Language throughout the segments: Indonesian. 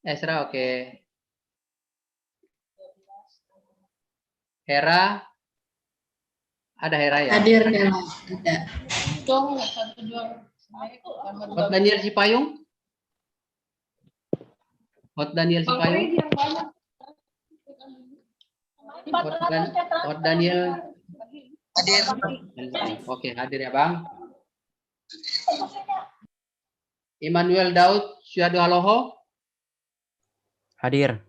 Esra, oke. Hera, ada Hera ya? Hadir Nela, ada. Hot Daniel Sipayung? Hot Daniel Sipayung? Hot Daniel Hadir. Oke, hadir ya Bang. Immanuel Daud Syahdoaloho? Hadir.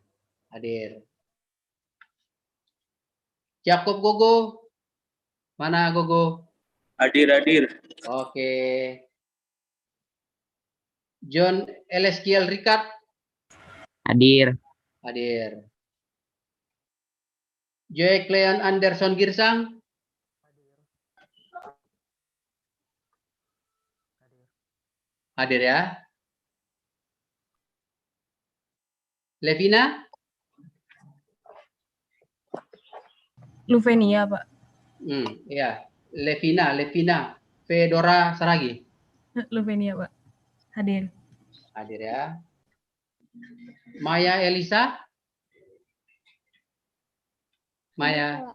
Hadir. Jacob Gogo? Mana Gogo? Hadir. Oke. John Eleskiel Rikat? Hadir. Hadir. Joy Cleon Anderson Girsang? Hadir ya. Levina? Luvenia, Pak. Ya. Levina. Fedora Saragi? Luvenia, Pak. Hadir. Hadir ya. Maya Elisa? Maya?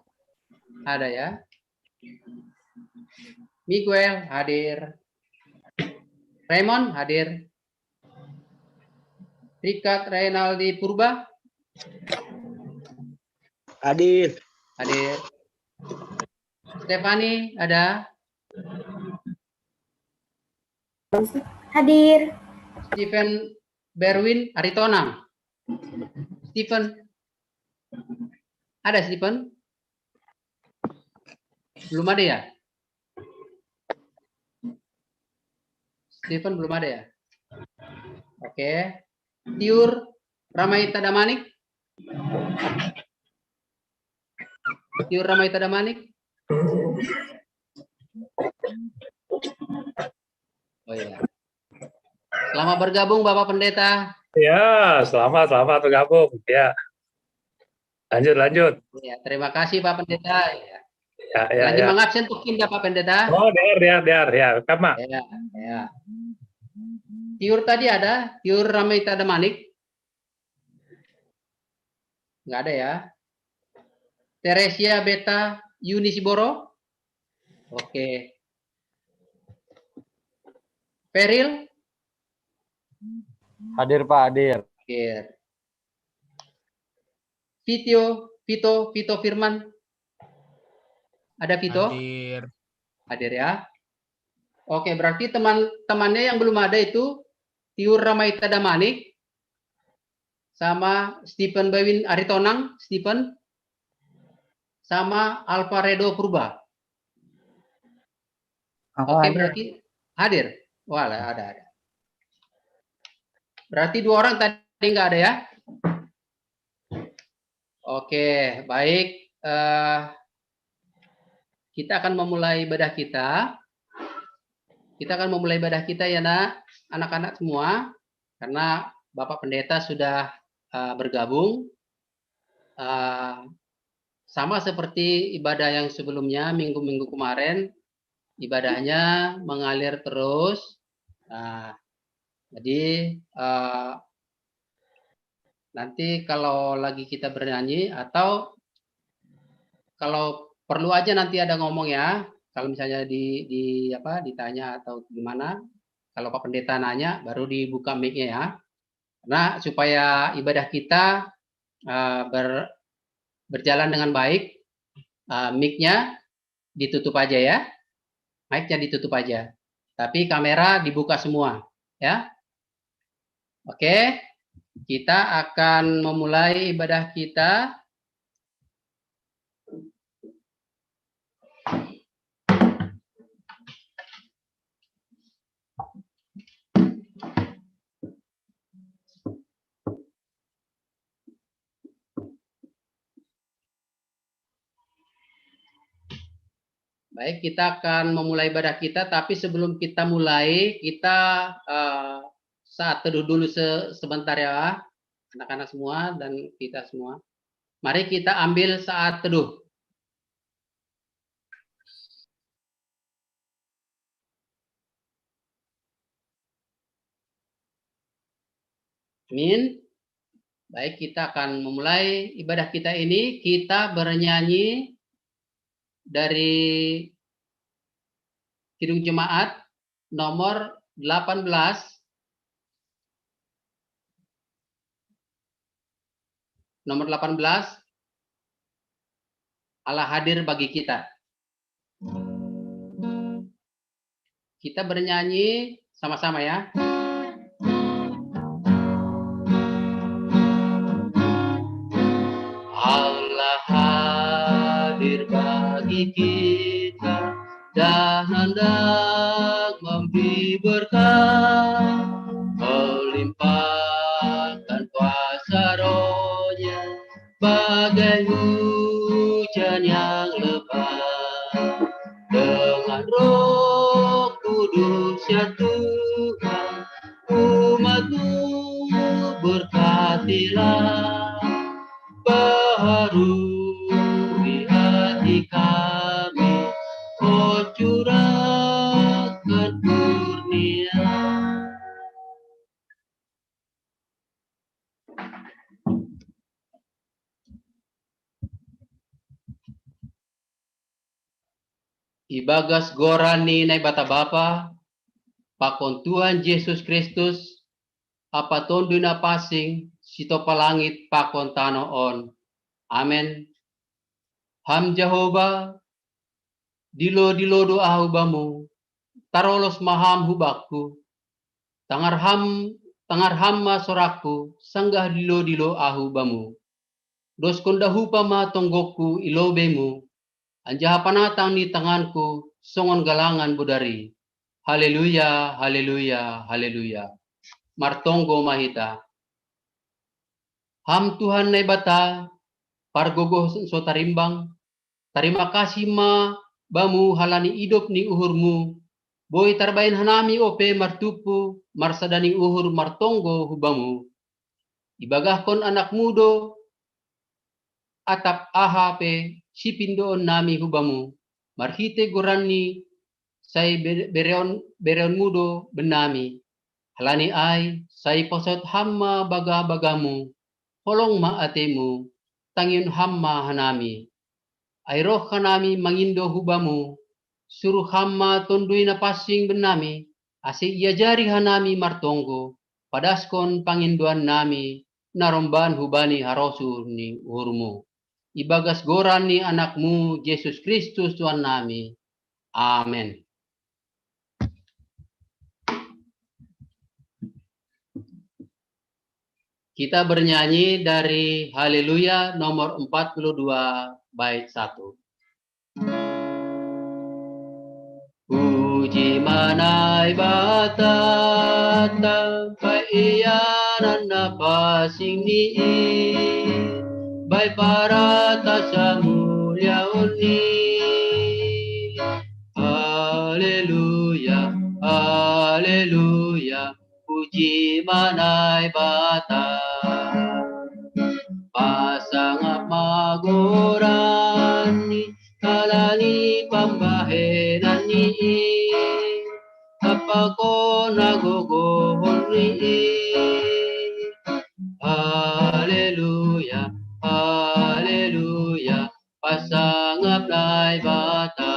Ada ya. Miguel hadir. Raymond hadir. Rikat Reynaldi Purba? Hadir. Hadir. Stefani ada? Hadir. Stephen Berwin Aritonang? Stephen? Ada Stephen? Belum ada ya? Stephen belum ada ya? Oke. Tiur Ramaita Damanik? Tiur Ramaita Damanik? Oh iya. Selamat bergabung Bapak Pendeta. Ya, selamat bergabung. Ya, lanjut. Ya, terima kasih Pak Pendeta. Ya. Lagi mengabsen tuh Kinda Pak Pendeta. Oh, der. Ya, Kama. Ya. Tiur tadi ada, Tiur Ramaita Damanik? Nggak ada ya. Teresia Beta Yunisiboro? Oke. Peril? Hadir Pak, hadir. Hadir. Vito Firman? Ada Vito? Hadir ya. Oke, berarti teman-temannya yang belum ada itu Tiur Ramaita Damanik sama Stephen Bewin Aritonang, Stephen sama Alvaredo Purba. Oke, berarti hadir. Wah, ada. Berarti 2 orang tadi nggak ada ya? Oke, baik. Kita akan memulai ibadah kita. Ya, nak, anak-anak semua, karena Bapak Pendeta sudah bergabung. Sama seperti ibadah yang sebelumnya, minggu-minggu kemarin, ibadahnya mengalir terus. Jadi nanti kalau lagi kita bernyanyi atau kalau perlu aja nanti ada ngomong ya. Kalau misalnya ditanya atau gimana, kalau Pak Pendeta nanya baru dibuka mic-nya ya. Karena supaya ibadah kita berjalan dengan baik, mic-nya ditutup aja ya. Mic-nya ditutup aja. Tapi kamera dibuka semua ya. Oke. Kita akan memulai ibadah kita. Baik, kita akan memulai ibadah kita, tapi sebelum kita mulai, kita saat teduh dulu sebentar ya, anak-anak semua dan kita semua. Mari kita ambil saat teduh. Amin. Baik, kita akan memulai ibadah kita ini. Kita bernyanyi dari Kidung Jemaat nomor 18. Nomor 18, Allah hadir bagi kita. Kita bernyanyi sama-sama ya. Allah hadir bagi kita dan hendak memberi berkat, melimpahkan kuasa Roh-Nya bagai hujan yang lebat. Dengan Roh Kudus ya Tuhan, umat-Mu berkatilah, baharui hati kami, oh curahkan kurnia. Ibagas gorani nai bata bapa, pakon Tuhan Yesus Kristus, apa tonduna pasing, sito palangit pakon tano on. Amen. Ham Jehovah, dilo doa hubamu, tarolos maham hubakku, tangar hamma soraku, sanggah dilo ahubamu. Dos konda hupama tonggoku ilobemu, anjaha panatang ni tanganku, songon galangan budari. Haleluya, haleluya, haleluya. Martonggo mahita. Ham Tuhan nai bata, pargogo so tarimbang, terima kasih ma bamu halani hidup ni uhurmu, boy tarbain hanami ope martupu, marsadani uhur martonggo hubamu. Ibagahkon anak mudo, atap ahape, sipindoon nami hubamu, marhite gorani, say bereon mudo benami, halani ay, say posot hamma bagamu, holong ma atemu, tangin hamma hanami. Ay roh kanami mangindo hubamu, suruh hamma tondui na pasing benami, ase ia jari hanami martonggo, padaskon panginduan nami, naromban hubani harosu ni uhurmu. Ibagas goran ni anakmu, Yesus Kristus Tuhan nami. Amen. Kita bernyanyi dari Haleluya nomor 42 bait 1. Puji manai bata tanpa iyanan napasing ni bai para tasa mulia uni. Haleluya, haleluya, puji manai bata. Pasangap magorani, kalani pambahenan ni, apako nagogohon ni. Haleluya, haleluya, pasangap nai bata.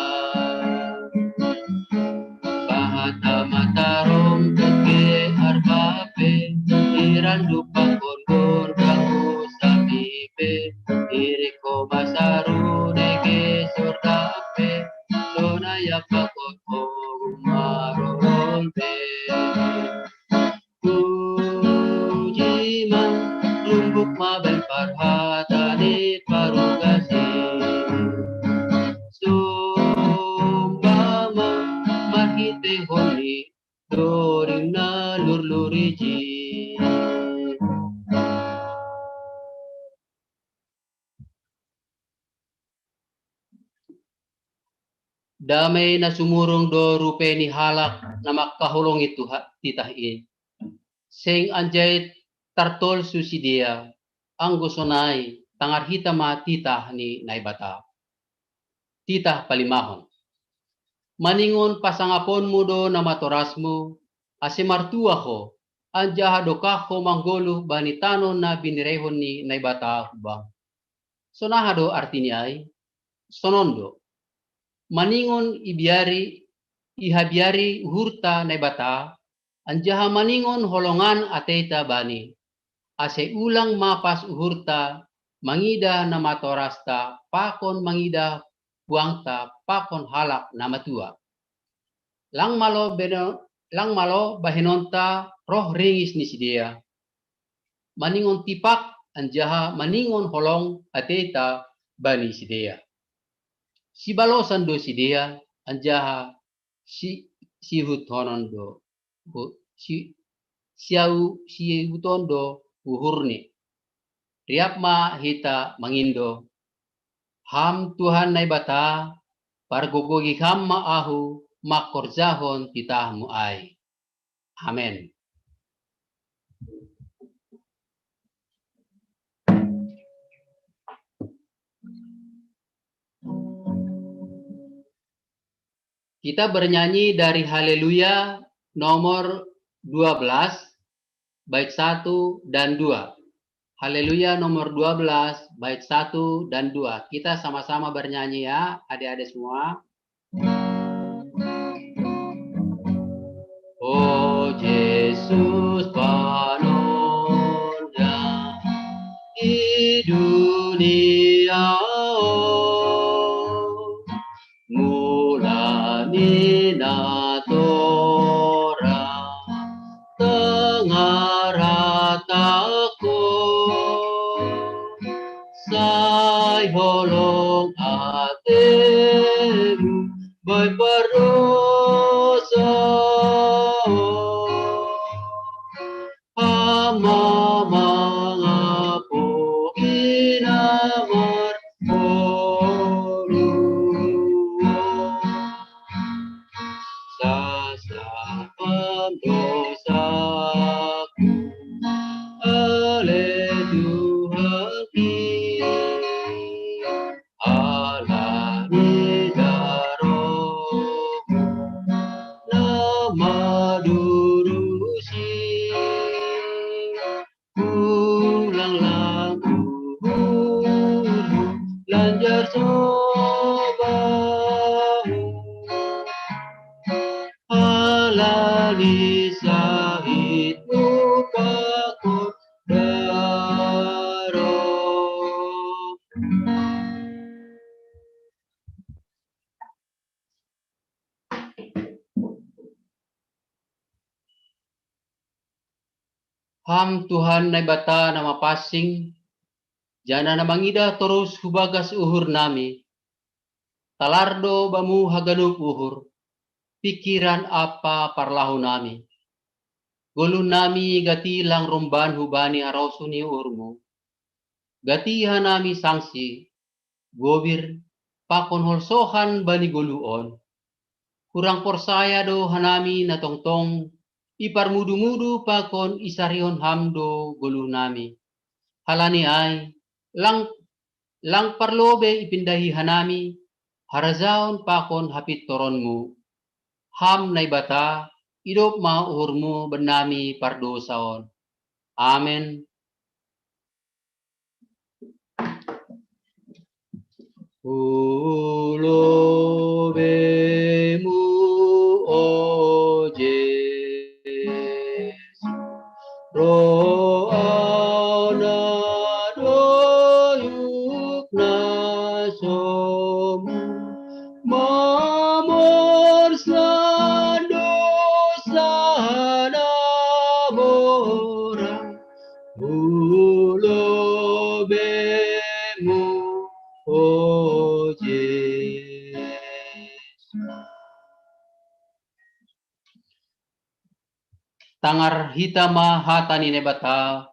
Bahata matarong keke arbape, irandu pangkon kamu sabipe, iriko masaru deke sordape, sonaya pakot marolpe. Pujiman lumbuk mabel parhatani parugasi, sumbama mahite honi dorina lurluriji. Damai na sumurong do rupe ni halak na makahulong itu titahin. Seng anjay tartol susidia, ang gusonay, tangar hitama titah ni naibata. Titah palimahon. Maningon pasangapon mo do na matorasmo, ase martua ko, Anjaha dokako manggolu bani tanon na binirehon ni naibata hubang. Sonahado artinya ay sonondo. Maningon ihabiari hurta naibata, anjaha maningon holongan ateta bani. Ase ulang mapas uhurta, mangida na matorasta, pakon mangida buangta, pakon halak na matua. Lang malo bahenonta roh ringis ni sidia. Maningon tipak anjaha maningon holong ateta bani sidia. Si balosan do sidia anjaha si hutonon do. Si hutondo uhurni. Riap ma hita mangindo. Ham Tuhan naibata pargogogi ham maahu makorzahon titahmu ay. Amen. Kita bernyanyi dari Haleluya nomor 12, bait 1 dan 2. Haleluya nomor 12, bait 1 dan 2. Kita sama-sama bernyanyi ya, adik-adik semua. Oh Yesus panonda di dunia, mulani na tora tengah rataku, sai holong atemu baik berdosa. Hama mangapoi namar sasapam dosaku oleh Tuhan Allah di daromu nama durusi ulanglah lanjar sobamu Allah di sahidmu pakut daroh. Ham Tuhan naibata nama pasing, jana namangida terus hubagas uhur nami, talardo bamu haganuk uhur, pikiran apa parlahu nami, golu nami gati lang romban hubani arosuni urmu, gati hanami sangsi, gobir pakon holsohan bani goluon, kurang persaya do hanami na tongtong, ipar mudu-mudu pakon isarion hamdo golu nami. Halani ay, lang parlobe ipindahi hanami, harazaon pakon hapit toronmu. Ham naibata, idop mauhurmu benami pardosaon. Amen. Ulobemu o Yesus, roh ana doyuk nasomu, mamor dosa nabora, ulobemu oh Yesus. Tangar hitama hatani nebata,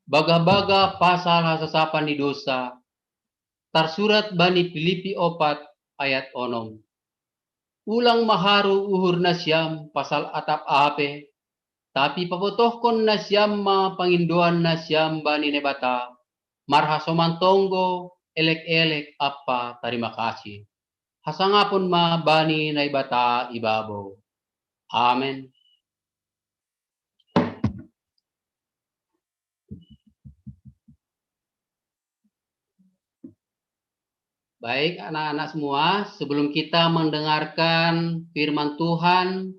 baga-baga pasal hasasapan di dosa, tarsurat bani Filipi 4 ayat 6. Ulang maharu uhur nasyam pasal atap ape, tapi pabotohkon nasyam ma pangindoan nasyam bani nebata, marhasoman tonggo elek-elek apa terima kasih. Hasangapun ma bani naibata ibabo. Amen. Baik anak-anak semua, sebelum kita mendengarkan firman Tuhan,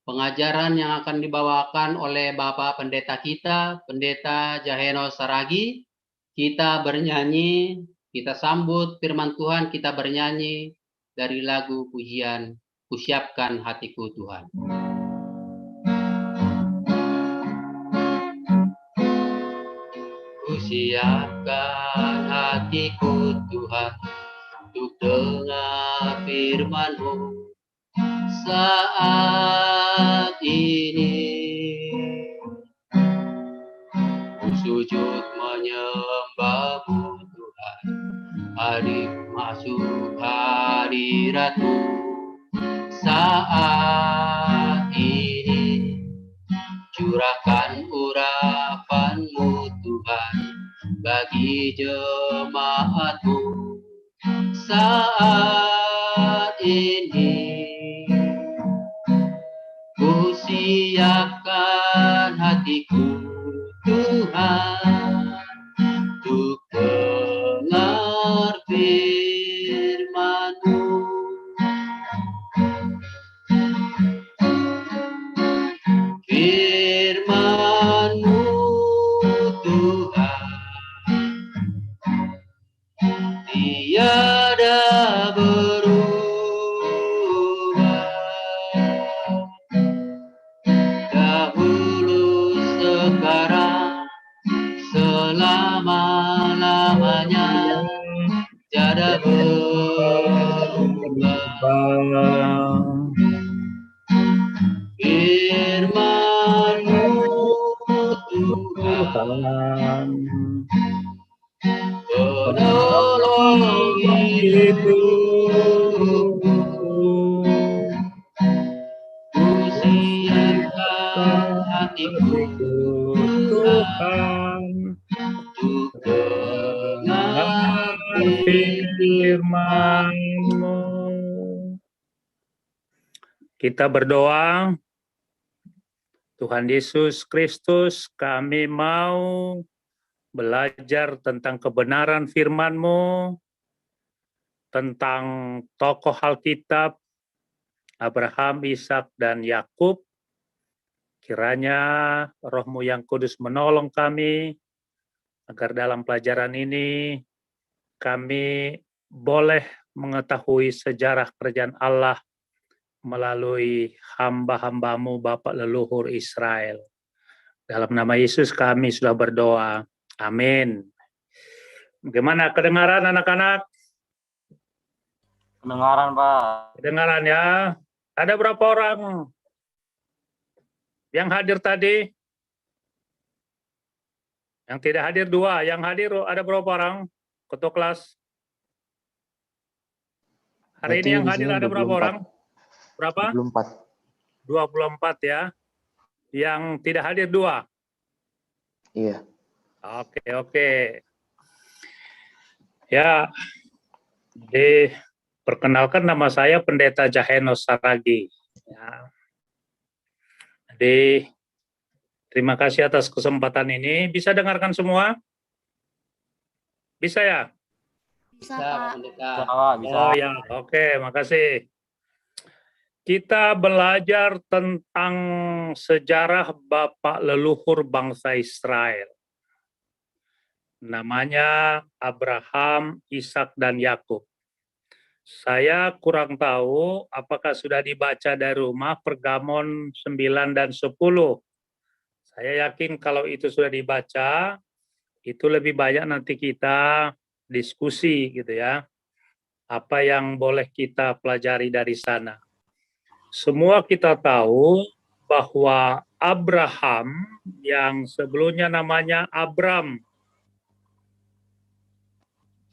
pengajaran yang akan dibawakan oleh Bapak Pendeta kita, Pendeta Jaheno Saragi, kita bernyanyi, kita sambut firman Tuhan, kita bernyanyi dari lagu pujian, Kusiapkan Hatiku Tuhan. Kusiapkan hatiku Tuhan, untuk dengar firman-Mu saat ini. Ku sujud menyembah-Mu Tuhan, hadir masuk hadirat-Mu saat ini. Curahkan urapan-Mu Tuhan bagi jemaat-Mu saat ini. Ku siapkan hatiku Tuhan, untuk dengar firman-Mu. Firman-Mu Tuhan, tiada berubah, dahulu sekarang selama-lamanya, tiada berubah. Firman-Mu Tuhan, penolong hidupku. Ku siapkan hatiku Tuhan, untuk dengar firman-Mu. Kita berdoa. Tuhan Yesus Kristus, kami mau belajar tentang kebenaran firman-Mu, tentang tokoh Alkitab, Abraham, Ishak, dan Yakub. Kiranya Roh-Mu yang kudus menolong kami, agar dalam pelajaran ini kami boleh mengetahui sejarah kerajaan Allah melalui hamba-hamba-Mu Bapak leluhur Israel. Dalam nama Yesus kami sudah berdoa. Amin. Bagaimana kedengaran anak-anak? Kedengaran, Pak. Kedengaran ya. Ada berapa orang yang hadir tadi? Yang tidak hadir 2. Yang hadir ada berapa orang? Ketua kelas. Hari ini yang hadir ada berapa orang? Berapa? 24. 24 ya. Yang tidak hadir 2. Iya. Oke. Ya, perkenalkan nama saya Pendeta Jaheno Saragi. Ya. Jadi, terima kasih atas kesempatan ini. Bisa dengarkan semua? Bisa ya? Bisa, Pak Pendeta. Bisa. Oh ya, oke, makasih. Kita belajar tentang sejarah Bapak leluhur bangsa Israel. Namanya Abraham, Ishak, dan Yakub. Saya kurang tahu apakah sudah dibaca dari rumah Pergamon 9 dan 10. Saya yakin kalau itu sudah dibaca, itu lebih banyak nanti kita diskusi gitu ya. Apa yang boleh kita pelajari dari sana. Semua kita tahu bahwa Abraham yang sebelumnya namanya Abram.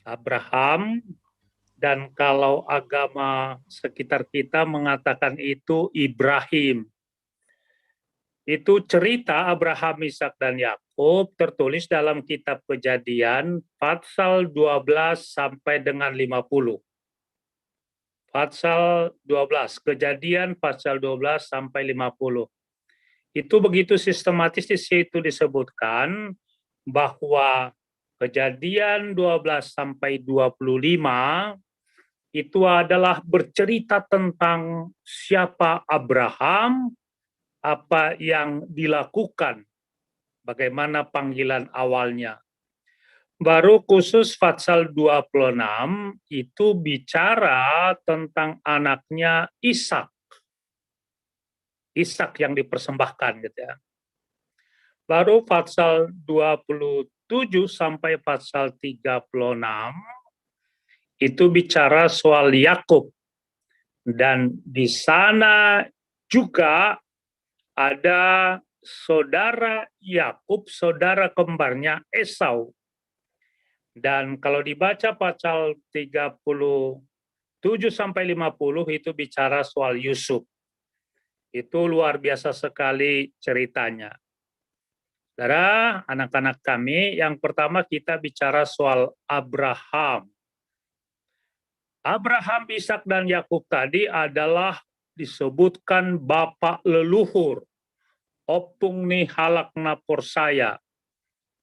Abraham, dan kalau agama sekitar kita mengatakan itu Ibrahim. Itu cerita Abraham, Ishak, dan Yakub tertulis dalam kitab Kejadian pasal 12 sampai dengan 50. Pasal 12, Kejadian pasal 12 sampai 50. Itu begitu sistematis di situ disebutkan bahwa Kejadian 12 sampai 25 itu adalah bercerita tentang siapa Abraham, apa yang dilakukan, bagaimana panggilan awalnya. Baru khusus pasal 26 itu bicara tentang anaknya Ishak. Ishak yang dipersembahkan gitu ya. Baru pasal 27 sampai pasal 36 itu bicara soal Yakub. Dan di sana juga ada saudara Yakub, saudara kembarnya Esau. Dan kalau dibaca pasal 37 sampai 50 itu bicara soal Yusuf. Itu luar biasa sekali ceritanya. Saudara, anak-anak kami, yang pertama kita bicara soal Abraham. Abraham, Ishak, dan Yakub tadi adalah disebutkan bapak leluhur. Opung ni halak napor saya.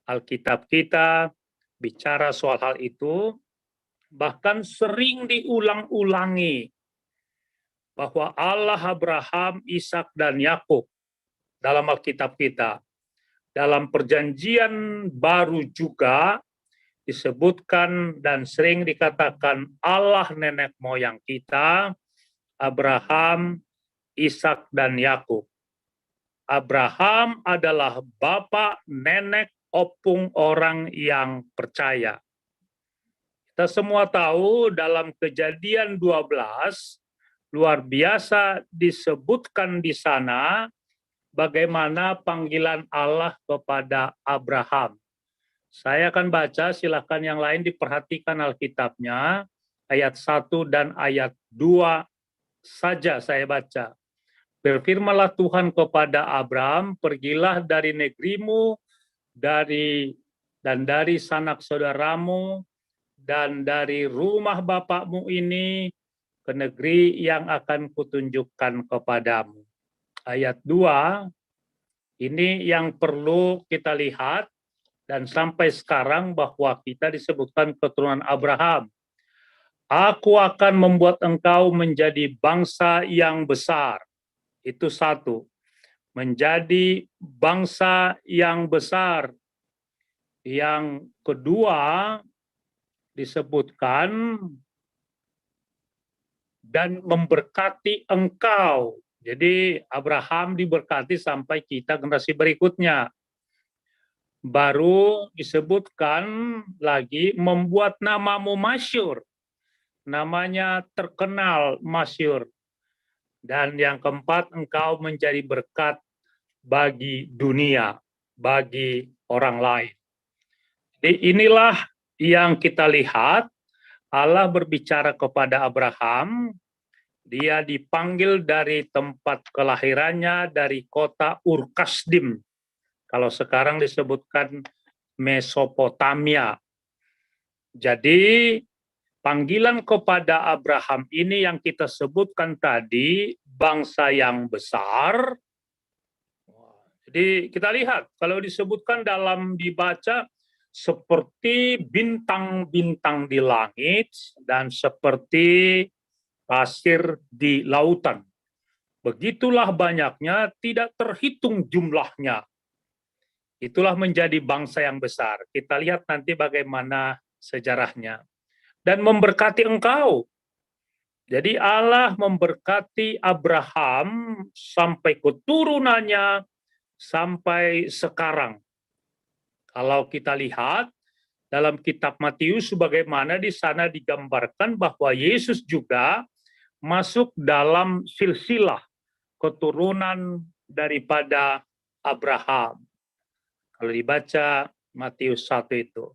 Alkitab kita bicara soal hal itu, bahkan sering diulang-ulangi bahwa Allah Abraham, Ishak, dan Yakub dalam Alkitab kita. Dalam perjanjian baru juga disebutkan dan sering dikatakan Allah nenek moyang kita, Abraham, Ishak, dan Yakub. Abraham adalah bapak, nenek, opung orang yang percaya. Kita semua tahu dalam Kejadian 12, luar biasa disebutkan di sana bagaimana panggilan Allah kepada Abraham. Saya akan baca, silakan yang lain diperhatikan Alkitabnya, ayat 1 dan ayat 2 saja saya baca. Berfirmanlah Tuhan kepada Abraham, pergilah dari negerimu, dari sanak saudaramu, dan dari rumah bapakmu ini, ke negeri yang akan kutunjukkan kepadamu. Ayat 2, ini yang perlu kita lihat, dan sampai sekarang bahwa kita disebutkan keturunan Abraham. Aku akan membuat engkau menjadi bangsa yang besar. Itu satu. Menjadi bangsa yang besar. Yang kedua disebutkan dan memberkati engkau. Jadi Abraham diberkati sampai kita generasi berikutnya. Baru disebutkan lagi membuat namamu masyhur. Namanya terkenal, masyhur. Dan yang keempat, engkau menjadi berkat bagi dunia, bagi orang lain. Jadi inilah yang kita lihat, Allah berbicara kepada Abraham, dia dipanggil dari tempat kelahirannya, dari kota Ur-Kasdim. Kalau sekarang disebutkan Mesopotamia. Jadi panggilan kepada Abraham ini yang kita sebutkan tadi, bangsa yang besar. Jadi kita lihat, kalau disebutkan dalam dibaca, seperti bintang-bintang di langit dan seperti pasir di lautan. Begitulah banyaknya, tidak terhitung jumlahnya. Itulah menjadi bangsa yang besar. Kita lihat nanti bagaimana sejarahnya. Dan memberkati engkau. Jadi Allah memberkati Abraham sampai keturunannya, sampai sekarang. Kalau kita lihat dalam kitab Matius, bagaimana di sana digambarkan bahwa Yesus juga masuk dalam silsilah keturunan daripada Abraham. Kalau dibaca Matius 1 itu.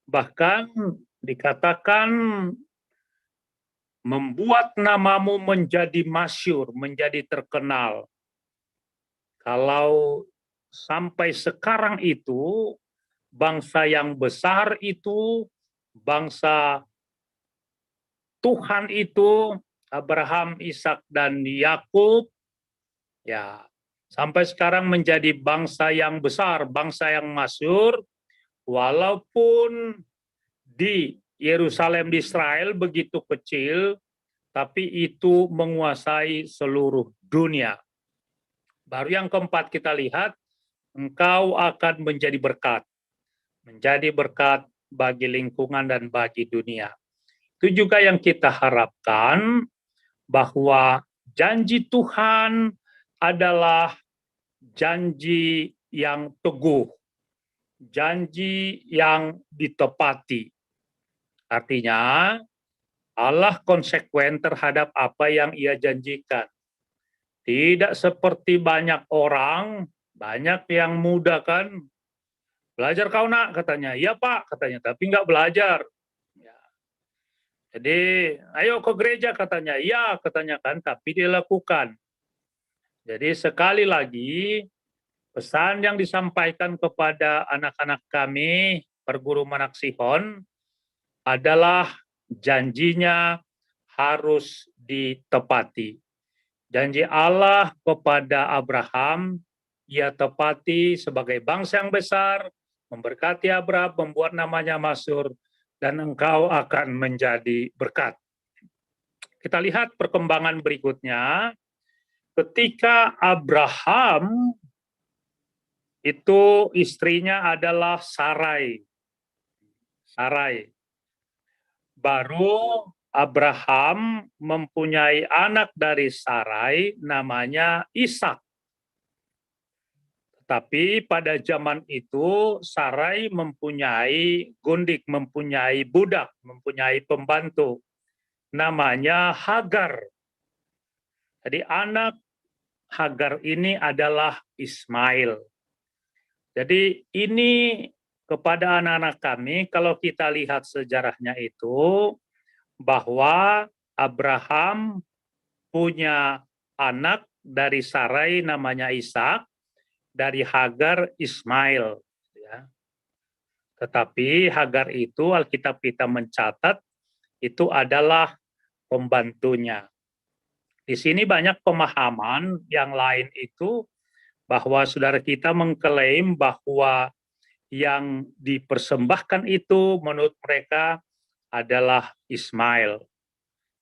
Bahkan dikatakan membuat namamu menjadi masyhur, menjadi terkenal. Kalau sampai sekarang itu, bangsa yang besar itu, bangsa Tuhan itu, Abraham, Ishak, dan Yakub, ya, sampai sekarang menjadi bangsa yang besar, bangsa yang masyhur, walaupun di Yerusalem di Israel begitu kecil, tapi itu menguasai seluruh dunia. Baru yang keempat kita lihat, engkau akan menjadi berkat bagi lingkungan dan bagi dunia. Itu juga yang kita harapkan, bahwa janji Tuhan adalah janji yang teguh, janji yang ditepati. Artinya, Allah konsekuen terhadap apa yang Ia janjikan. Tidak seperti banyak orang, banyak yang muda kan, belajar kau nak, katanya. Iya Pak, katanya, tapi nggak belajar. Ya. Jadi, ayo ke gereja, katanya. Iya, katanya kan, tapi dia lakukan. Jadi sekali lagi, pesan yang disampaikan kepada anak-anak kami, perguru Manaksihon, adalah janjinya harus ditepati. Janji Allah kepada Abraham, Ia tepati sebagai bangsa yang besar, memberkati Abraham, membuat namanya masyhur, dan engkau akan menjadi berkat. Kita lihat perkembangan berikutnya. Ketika Abraham, itu istrinya adalah Sarai. Baru Abraham mempunyai anak dari Sarai, namanya Ishak. Tapi pada zaman itu Sarai mempunyai gundik, mempunyai budak, mempunyai pembantu, namanya Hagar. Jadi anak Hagar ini adalah Ismail. Jadi ini kepada anak-anak kami, kalau kita lihat sejarahnya itu, bahwa Abraham punya anak dari Sarai namanya Ishak, dari Hagar Ismail. Ya. Tetapi Hagar itu Alkitab kita mencatat itu adalah pembantunya. Di sini banyak pemahaman yang lain itu, bahwa saudara kita mengklaim bahwa yang dipersembahkan itu menurut mereka adalah Ismail.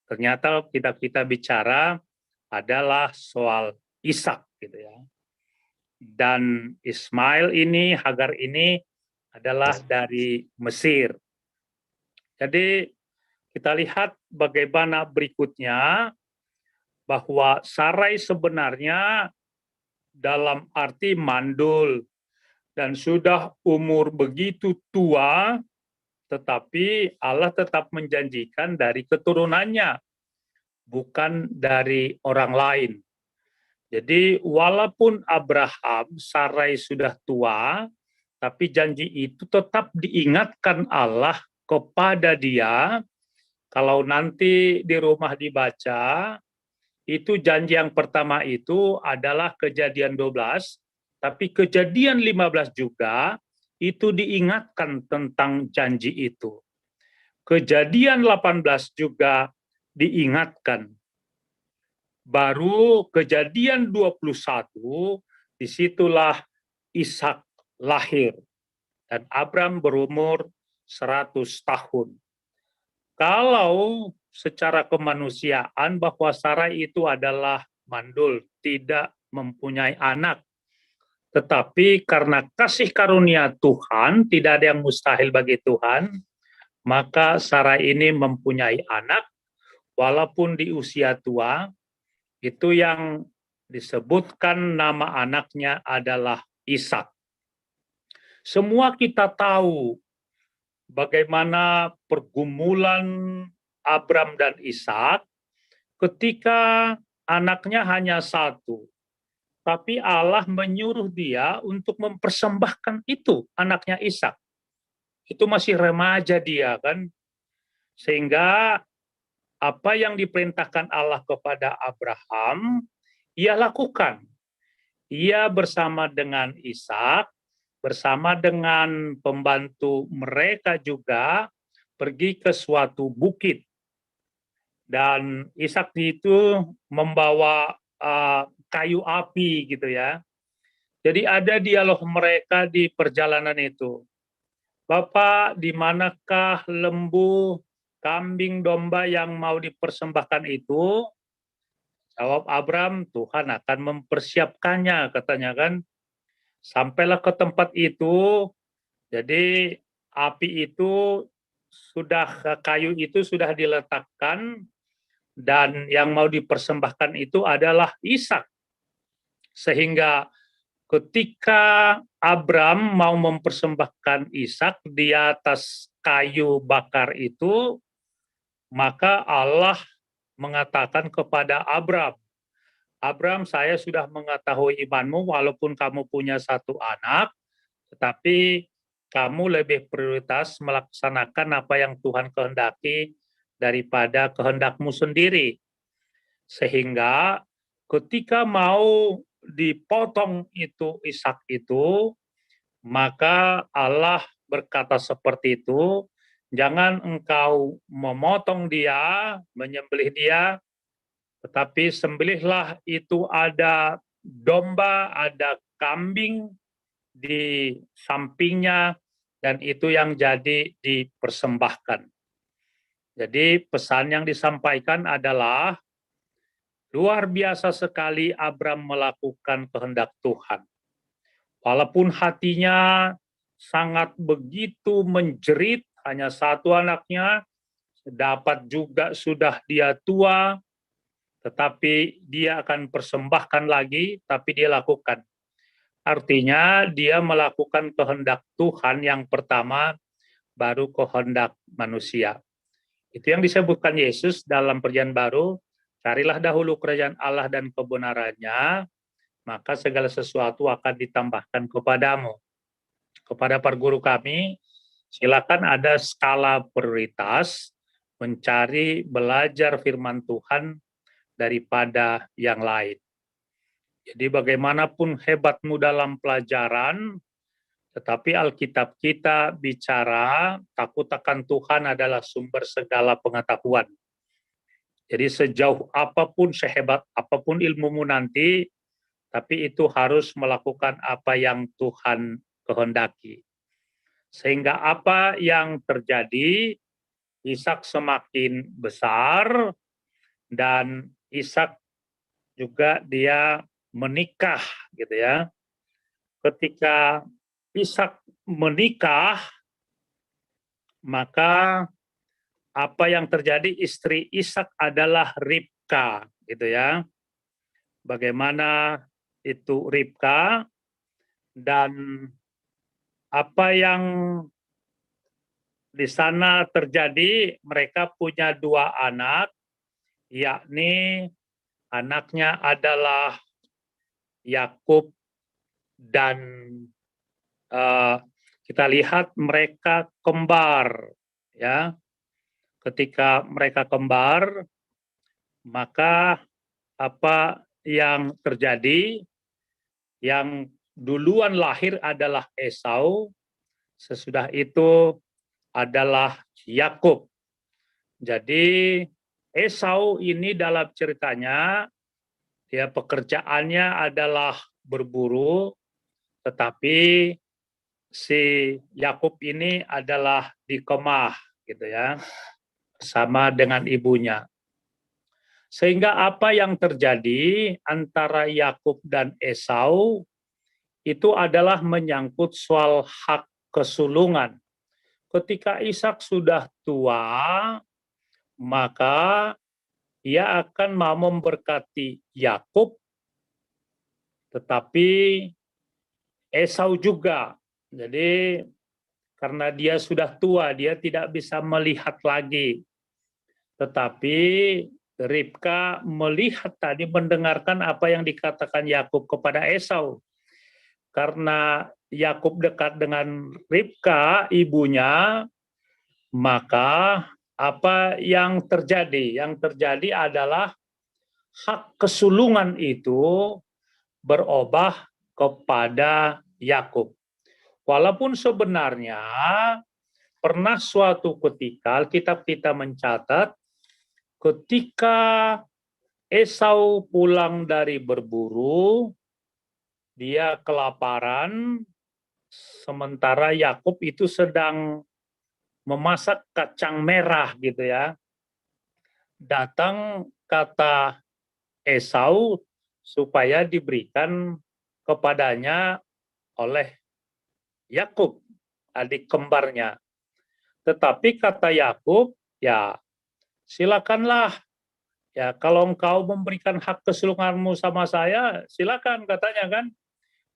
Ternyata kita bicara adalah soal Ishak gitu ya. Dan Ismail ini, Hagar ini adalah dari Mesir. Jadi kita lihat bagaimana berikutnya, bahwa Sarai sebenarnya dalam arti mandul dan sudah umur begitu tua, tetapi Allah tetap menjanjikan dari keturunannya, bukan dari orang lain. Jadi walaupun Abraham, Sarai sudah tua, tapi janji itu tetap diingatkan Allah kepada dia. Kalau nanti di rumah dibaca, itu janji yang pertama itu adalah Kejadian 12, tapi Kejadian 15 juga itu diingatkan tentang janji itu. Kejadian 18 juga diingatkan. Baru Kejadian 21, disitulah Ishak lahir. Dan Abram berumur 100 tahun. Kalau secara kemanusiaan bahwa Sarai itu adalah mandul, tidak mempunyai anak. Tetapi karena kasih karunia Tuhan, tidak ada yang mustahil bagi Tuhan, maka Sarai ini mempunyai anak, walaupun di usia tua, itu yang disebutkan nama anaknya adalah Ishak. Semua kita tahu bagaimana pergumulan Abram dan Ishak ketika anaknya hanya satu. Tapi Allah menyuruh dia untuk mempersembahkan itu, anaknya Ishak. Itu masih remaja dia kan. Sehingga apa yang diperintahkan Allah kepada Abraham, ia lakukan. Ia bersama dengan Ishak, bersama dengan pembantu mereka juga, pergi ke suatu bukit. Dan Ishak itu membawa kayu api gitu ya. Jadi ada dialog mereka di perjalanan itu. Bapak, di manakah lembu, kambing, domba yang mau dipersembahkan itu? Jawab Abram, Tuhan akan mempersiapkannya, katanya kan. Sampailah ke tempat itu, jadi api itu kayu itu sudah diletakkan, dan yang mau dipersembahkan itu adalah Ishak. Sehingga ketika Abram mau mempersembahkan Ishak di atas kayu bakar itu, maka Allah mengatakan kepada Abram, Abram, saya sudah mengetahui imanmu walaupun kamu punya satu anak, tetapi kamu lebih prioritas melaksanakan apa yang Tuhan kehendaki daripada kehendakmu sendiri. Sehingga ketika mau dipotong itu Ishak itu, maka Allah berkata seperti itu, jangan engkau memotong dia, menyembelih dia, tetapi sembelihlah itu ada domba, ada kambing di sampingnya, dan itu yang jadi dipersembahkan. Jadi pesan yang disampaikan adalah luar biasa sekali Abram melakukan kehendak Tuhan. Walaupun hatinya sangat begitu menjerit, hanya satu anaknya, dapat juga sudah dia tua, tetapi dia akan persembahkan lagi, tapi dia lakukan. Artinya dia melakukan kehendak Tuhan yang pertama, baru kehendak manusia. Itu yang disebutkan Yesus dalam Perjanjian Baru, carilah dahulu kerajaan Allah dan kebenarannya, maka segala sesuatu akan ditambahkan kepadamu. Kepada para guru kami, silakan ada skala prioritas, mencari belajar firman Tuhan daripada yang lain. Jadi bagaimanapun hebatmu dalam pelajaran, tetapi Alkitab kita bicara takut akan Tuhan adalah sumber segala pengetahuan. Jadi sejauh apapun, sehebat apapun ilmumu nanti, tapi itu harus melakukan apa yang Tuhan kehendaki. Sehingga apa yang terjadi, Ishak semakin besar, dan Ishak juga dia menikah, gitu ya. Ketika Ishak menikah, maka apa yang terjadi, istri Ishak adalah Ribka, gitu ya. Bagaimana itu Ribka, dan apa yang di sana terjadi, mereka punya dua anak, yakni anaknya adalah Yakub, dan kita lihat mereka kembar, ya. Ketika mereka kembar, maka apa yang terjadi? Yang duluan lahir adalah Esau, sesudah itu adalah Yakub. Jadi Esau ini dalam ceritanya, dia pekerjaannya adalah berburu, tetapi si Yakub ini adalah di kemah, gitu ya, sama dengan ibunya. Sehingga apa yang terjadi antara Yakub dan Esau itu adalah menyangkut soal hak kesulungan. Ketika Ishak sudah tua, maka ia akan mau memberkati Yakub, tetapi Esau juga. Jadi karena dia sudah tua, dia tidak bisa melihat lagi. Tetapi Ribka melihat tadi, mendengarkan apa yang dikatakan Yakub kepada Esau. Karena Yakub dekat dengan Ribka, ibunya, maka apa yang terjadi? Yang terjadi adalah hak kesulungan itu berubah kepada Yakub. Walaupun sebenarnya pernah suatu ketika Alkitab kita mencatat, ketika Esau pulang dari berburu, dia kelaparan, Sementara Yakub itu sedang memasak kacang merah gitu ya. Datang kata Esau supaya diberikan kepadanya oleh Yakub, adik kembarnya. Tetapi kata Yakub, ya silakanlah. Ya, kalau engkau memberikan hak kesulunganmu sama saya, silakan katanya kan.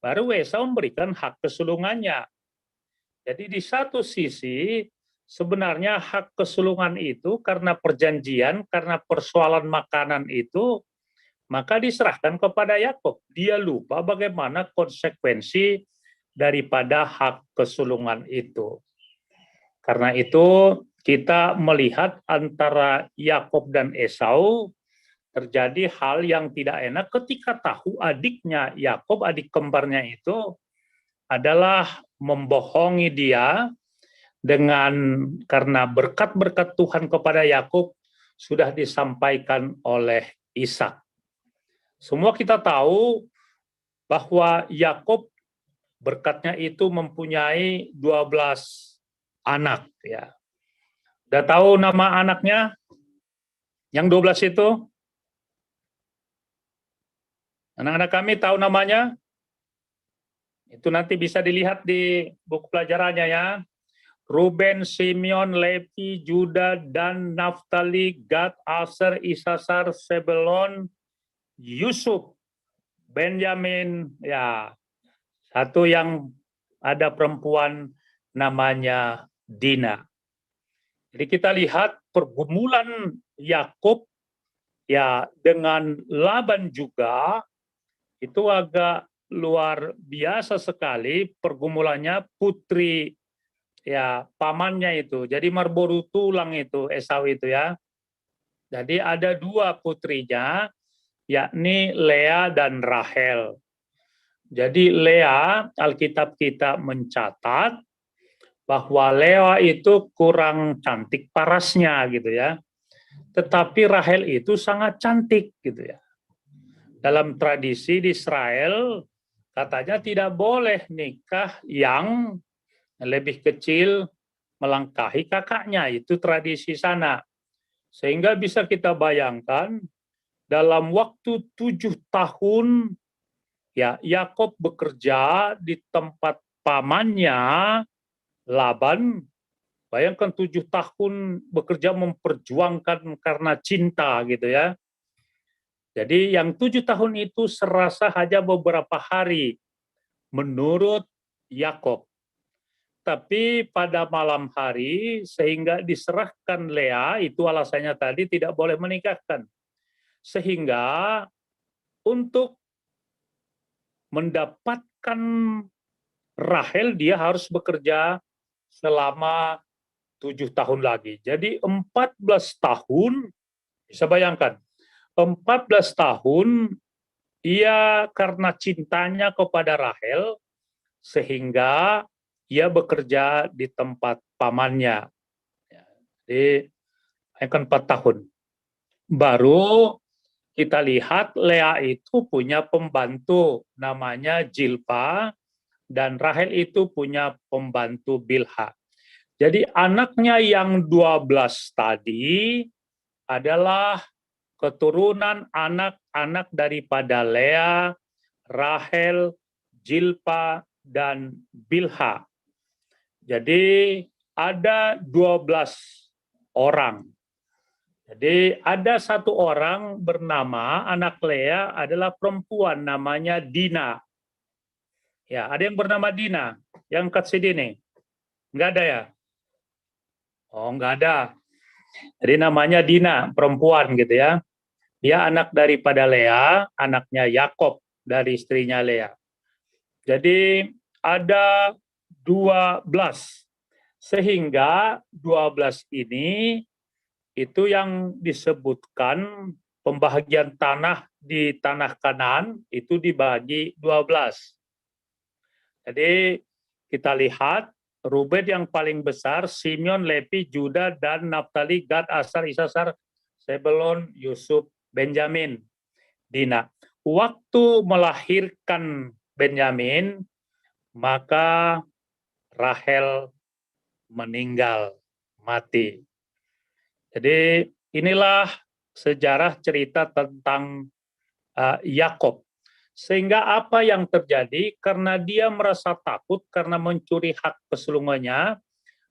Baru Esau memberikan hak kesulungannya. Jadi di satu sisi sebenarnya hak kesulungan itu karena perjanjian, karena persoalan makanan itu, maka diserahkan kepada Yakub. Dia lupa bagaimana konsekuensi daripada hak kesulungan itu. Karena itu kita melihat antara Yakub dan Esau terjadi hal yang tidak enak ketika tahu adiknya Yakub, adik kembarnya itu adalah membohongi dia dengan karena berkat-berkat Tuhan kepada Yakub sudah disampaikan oleh Ishak. Semua kita tahu bahwa Yakub berkatnya itu mempunyai 12 anak ya. Udah tahu nama anaknya? Yang 12 itu? Anak-anak kami tahu namanya? Itu nanti bisa dilihat di buku pelajarannya ya. Ruben, Simeon, Levi, Juda, Dan, Naftali, Gad, Aser, Isasar, Sebelon, Yusuf, Benjamin, ya. Satu yang ada perempuan namanya Dina. Jadi kita lihat pergumulan Yakub ya dengan Laban juga itu agak luar biasa sekali pergumulannya putri ya pamannya itu. Jadi marboru tulang itu Esau itu ya. Jadi ada 2 putrinya yakni Lea dan Rahel. Jadi Lea Alkitab kita mencatat bahwa Lea itu kurang cantik parasnya gitu ya. Tetapi Rahel itu sangat cantik gitu ya. Dalam tradisi di Israel katanya tidak boleh nikah yang lebih kecil melangkahi kakaknya, itu tradisi sana. Sehingga bisa kita bayangkan dalam waktu 7 tahun ya Yakub bekerja di tempat pamannya Laban. Bayangkan 7 tahun bekerja memperjuangkan karena cinta gitu ya. Jadi yang 7 tahun itu serasa hanya beberapa hari menurut Yakub. Tapi pada malam hari sehingga diserahkan Lea, itu alasannya tadi tidak boleh menikahkan. Sehingga untuk mendapatkan Rahel dia harus bekerja selama 7 tahun lagi. Jadi 14 tahun, bisa bayangkan, 14 tahun ia karena cintanya kepada Rahel, sehingga ia bekerja di tempat pamannya. Jadi, 4 tahun. Baru kita lihat Lea itu punya pembantu namanya Jilpa, dan Rahel itu punya pembantu Bilha. Jadi anaknya yang 12 tadi adalah keturunan anak-anak daripada Lea, Rahel, Jilpa, dan Bilha. Jadi ada 12 orang. Jadi ada 1 orang bernama anak Lea adalah perempuan namanya Dina. Ya, ada yang bernama Dina yang angkat sini. Enggak ada ya? Oh, enggak ada. Jadi namanya Dina, perempuan gitu ya. Dia anak daripada Lea, anaknya Yakob dari istrinya Lea. Jadi ada 12. Sehingga 12 ini itu yang disebutkan pembagian tanah di tanah Kanaan itu dibagi 12. Jadi kita lihat Ruben yang paling besar, Simeon, Levi, Juda, Dan, Naftali, Gad, Aser, Isasar, Sebelon, Yusuf, Benjamin, Dina. Waktu melahirkan Benyamin, maka Rahel meninggal, mati. Jadi inilah sejarah cerita tentang Yakob. Sehingga apa yang terjadi karena dia merasa takut karena mencuri hak kesulungannya,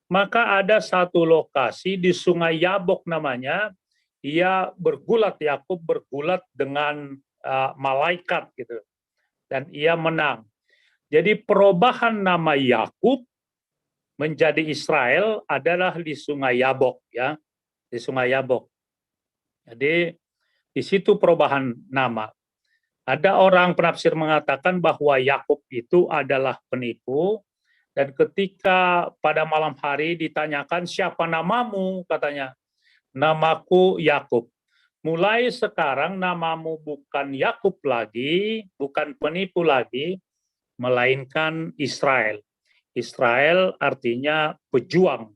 maka ada satu lokasi di Sungai Yabok namanya, ia bergulat, Yakub bergulat dengan malaikat gitu, dan ia menang. Jadi perubahan nama Yakub menjadi Israel adalah di Sungai Yabok, ya, di Sungai Yabok. Jadi di situ perubahan nama. Ada orang penafsir mengatakan bahwa Yakub itu adalah penipu, dan ketika pada malam hari ditanyakan siapa namamu, katanya, namaku Yakub. Mulai sekarang namamu bukan Yakub lagi, bukan penipu lagi, melainkan Israel. Israel artinya pejuang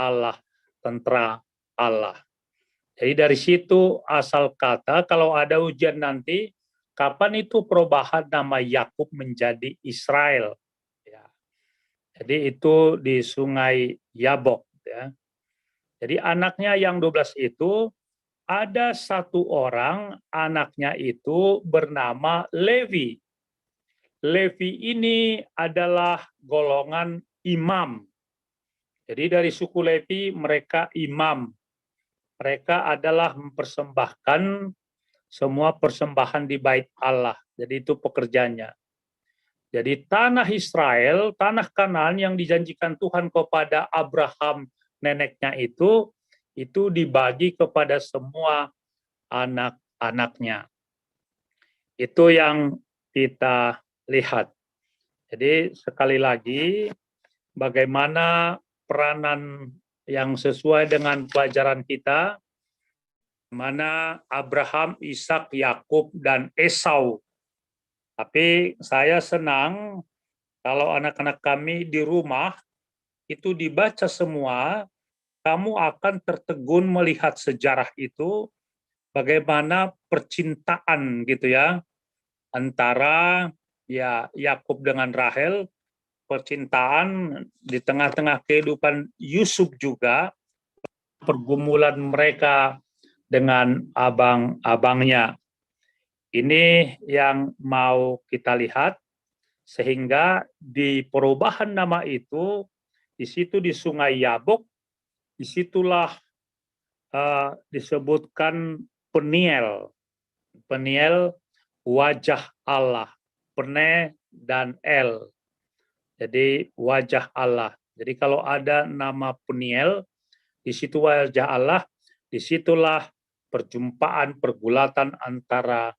Allah, tentara Allah. Jadi dari situ asal kata, kalau ada ujian nanti, kapan itu perubahan nama Yakub menjadi Israel? Ya. Jadi itu di Sungai Yabok. Ya. Jadi anaknya yang 12 itu, ada satu orang, anaknya itu bernama Levi. Levi ini adalah golongan imam. Jadi dari suku Levi mereka imam. Mereka adalah mempersembahkan semua persembahan di bait Allah. Jadi itu pekerjaannya. Jadi tanah Israel, tanah Kanaan yang dijanjikan Tuhan kepada Abraham neneknya itu dibagi kepada semua anak-anaknya. Itu yang kita lihat. Jadi sekali lagi, bagaimana peranan yang sesuai dengan pelajaran kita, mana Abraham, Ishak, Yakub, dan Esau. Tapi saya senang kalau anak-anak kami di rumah itu dibaca semua, kamu akan tertegun melihat sejarah itu, bagaimana percintaan gitu ya, antara ya Yakub dengan Rahel, percintaan di tengah-tengah kehidupan Yusuf juga, pergumulan mereka dengan abang-abangnya. Ini yang mau kita lihat, sehingga di perubahan nama itu, di situ di Sungai Yabok, disitulah disebutkan Peniel. Peniel wajah Allah, Pene dan El. Jadi wajah Allah. Jadi kalau ada nama Peniel, di situ wajah Allah, disitulah perjumpaan, pergulatan antara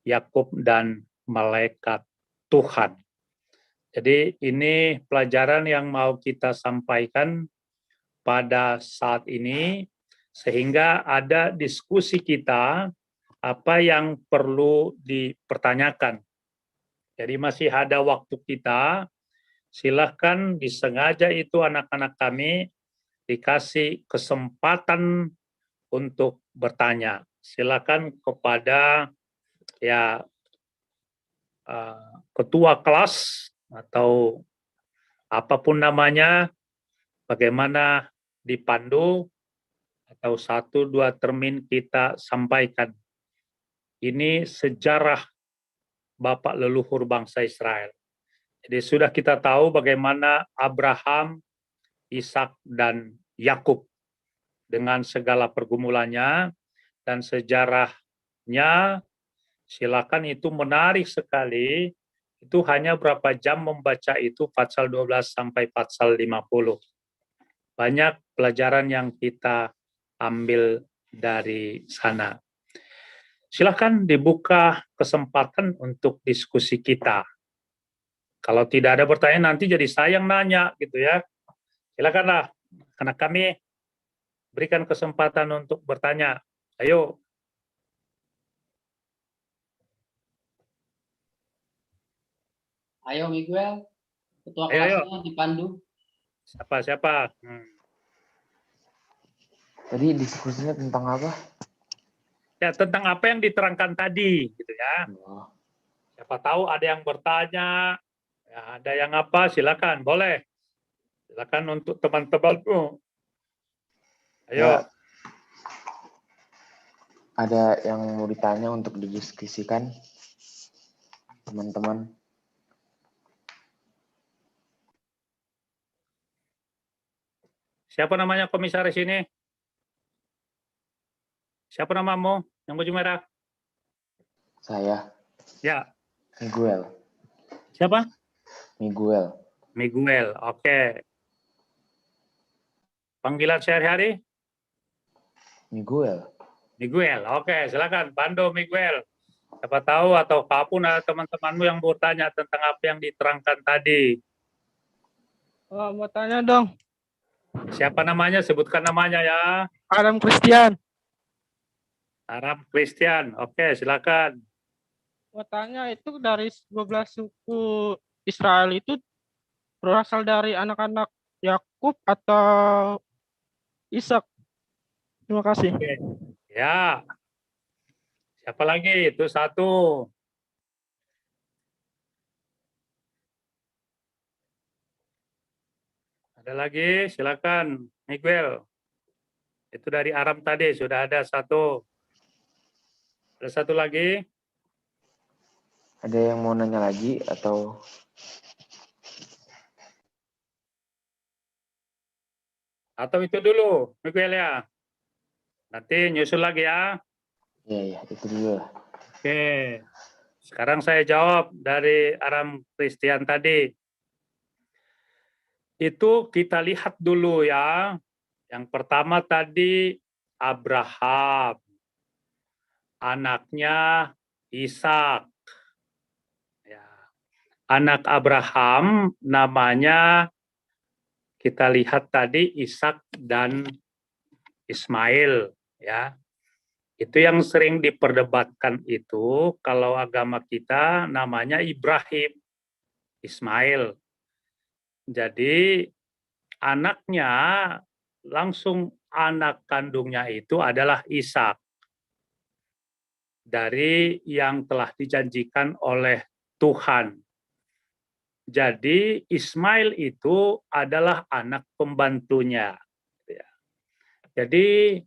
Yakub dan malaikat Tuhan. Jadi ini pelajaran yang mau kita sampaikan pada saat ini, sehingga ada diskusi kita apa yang perlu dipertanyakan. Jadi masih ada waktu kita, silahkan disengaja itu anak-anak kami dikasih kesempatan untuk bertanya. Silakan kepada ya ketua kelas atau apapun namanya, bagaimana dipandu atau 1-2 termin kita sampaikan. Ini sejarah Bapak leluhur bangsa Israel. Jadi sudah kita tahu bagaimana Abraham, Ishak, dan Yakub dengan segala pergumulannya dan sejarahnya. Silakan, itu menarik sekali. Itu hanya berapa jam membaca itu, Patsal 12 sampai Patsal 50. Banyak pelajaran yang kita ambil dari sana. Silakan dibuka kesempatan untuk diskusi kita. Kalau tidak ada pertanyaan nanti jadi saya yang nanya gitu ya. Silakanlah, karena kami berikan kesempatan untuk bertanya. Ayo. Ayo Miguel, ketua Ayo. kelasnya dipandu. Siapa? Tadi diskusinya tentang apa? Ya, tentang apa yang diterangkan tadi gitu ya. Oh. Siapa tahu ada yang bertanya, Ya, ada yang apa? Silakan, boleh. Silakan untuk teman-temanku. Ayo. Ya, ada yang mau ditanya untuk didiskusikan, teman-teman. Siapa namanya komisaris ini? Siapa namamu yang baju merah? Saya, Ya, Miguel. siapa? Miguel. Miguel, oke. Panggilan sehari-hari? Miguel. Miguel, oke, silakan. Pando Miguel. Siapa tahu atau apapun ada teman-temanmu yang bertanya tentang apa yang diterangkan tadi. Oh, mau tanya dong, Siapa namanya? Sebutkan namanya ya. Adam Christian. Aram Christian. Oke, silakan. Mau tanya itu dari 12 suku Israel itu berasal dari anak-anak Yakub atau Ishak? Terima kasih. Oke. Ya. Siapa lagi? Itu satu. Ada lagi? Silakan, Miguel. Itu dari Aram tadi, sudah ada satu. Ada satu lagi? Ada yang mau nanya lagi atau Atau itu dulu, Miguel ya? Nanti nyusul lagi ya. ya itu dulu lah. Oke. Sekarang saya jawab dari Aram Christian tadi. Itu kita lihat dulu ya. Yang pertama tadi Abraham. Anaknya Ishak. Ya. Anak Abraham namanya kita lihat tadi Ishak dan Ismail ya. Itu yang sering diperdebatkan itu kalau agama kita namanya Ibrahim, Ismail. Jadi anaknya langsung anak kandungnya itu adalah Ishak. Dari yang telah dijanjikan oleh Tuhan. Jadi Ismail itu adalah anak pembantunya. Jadi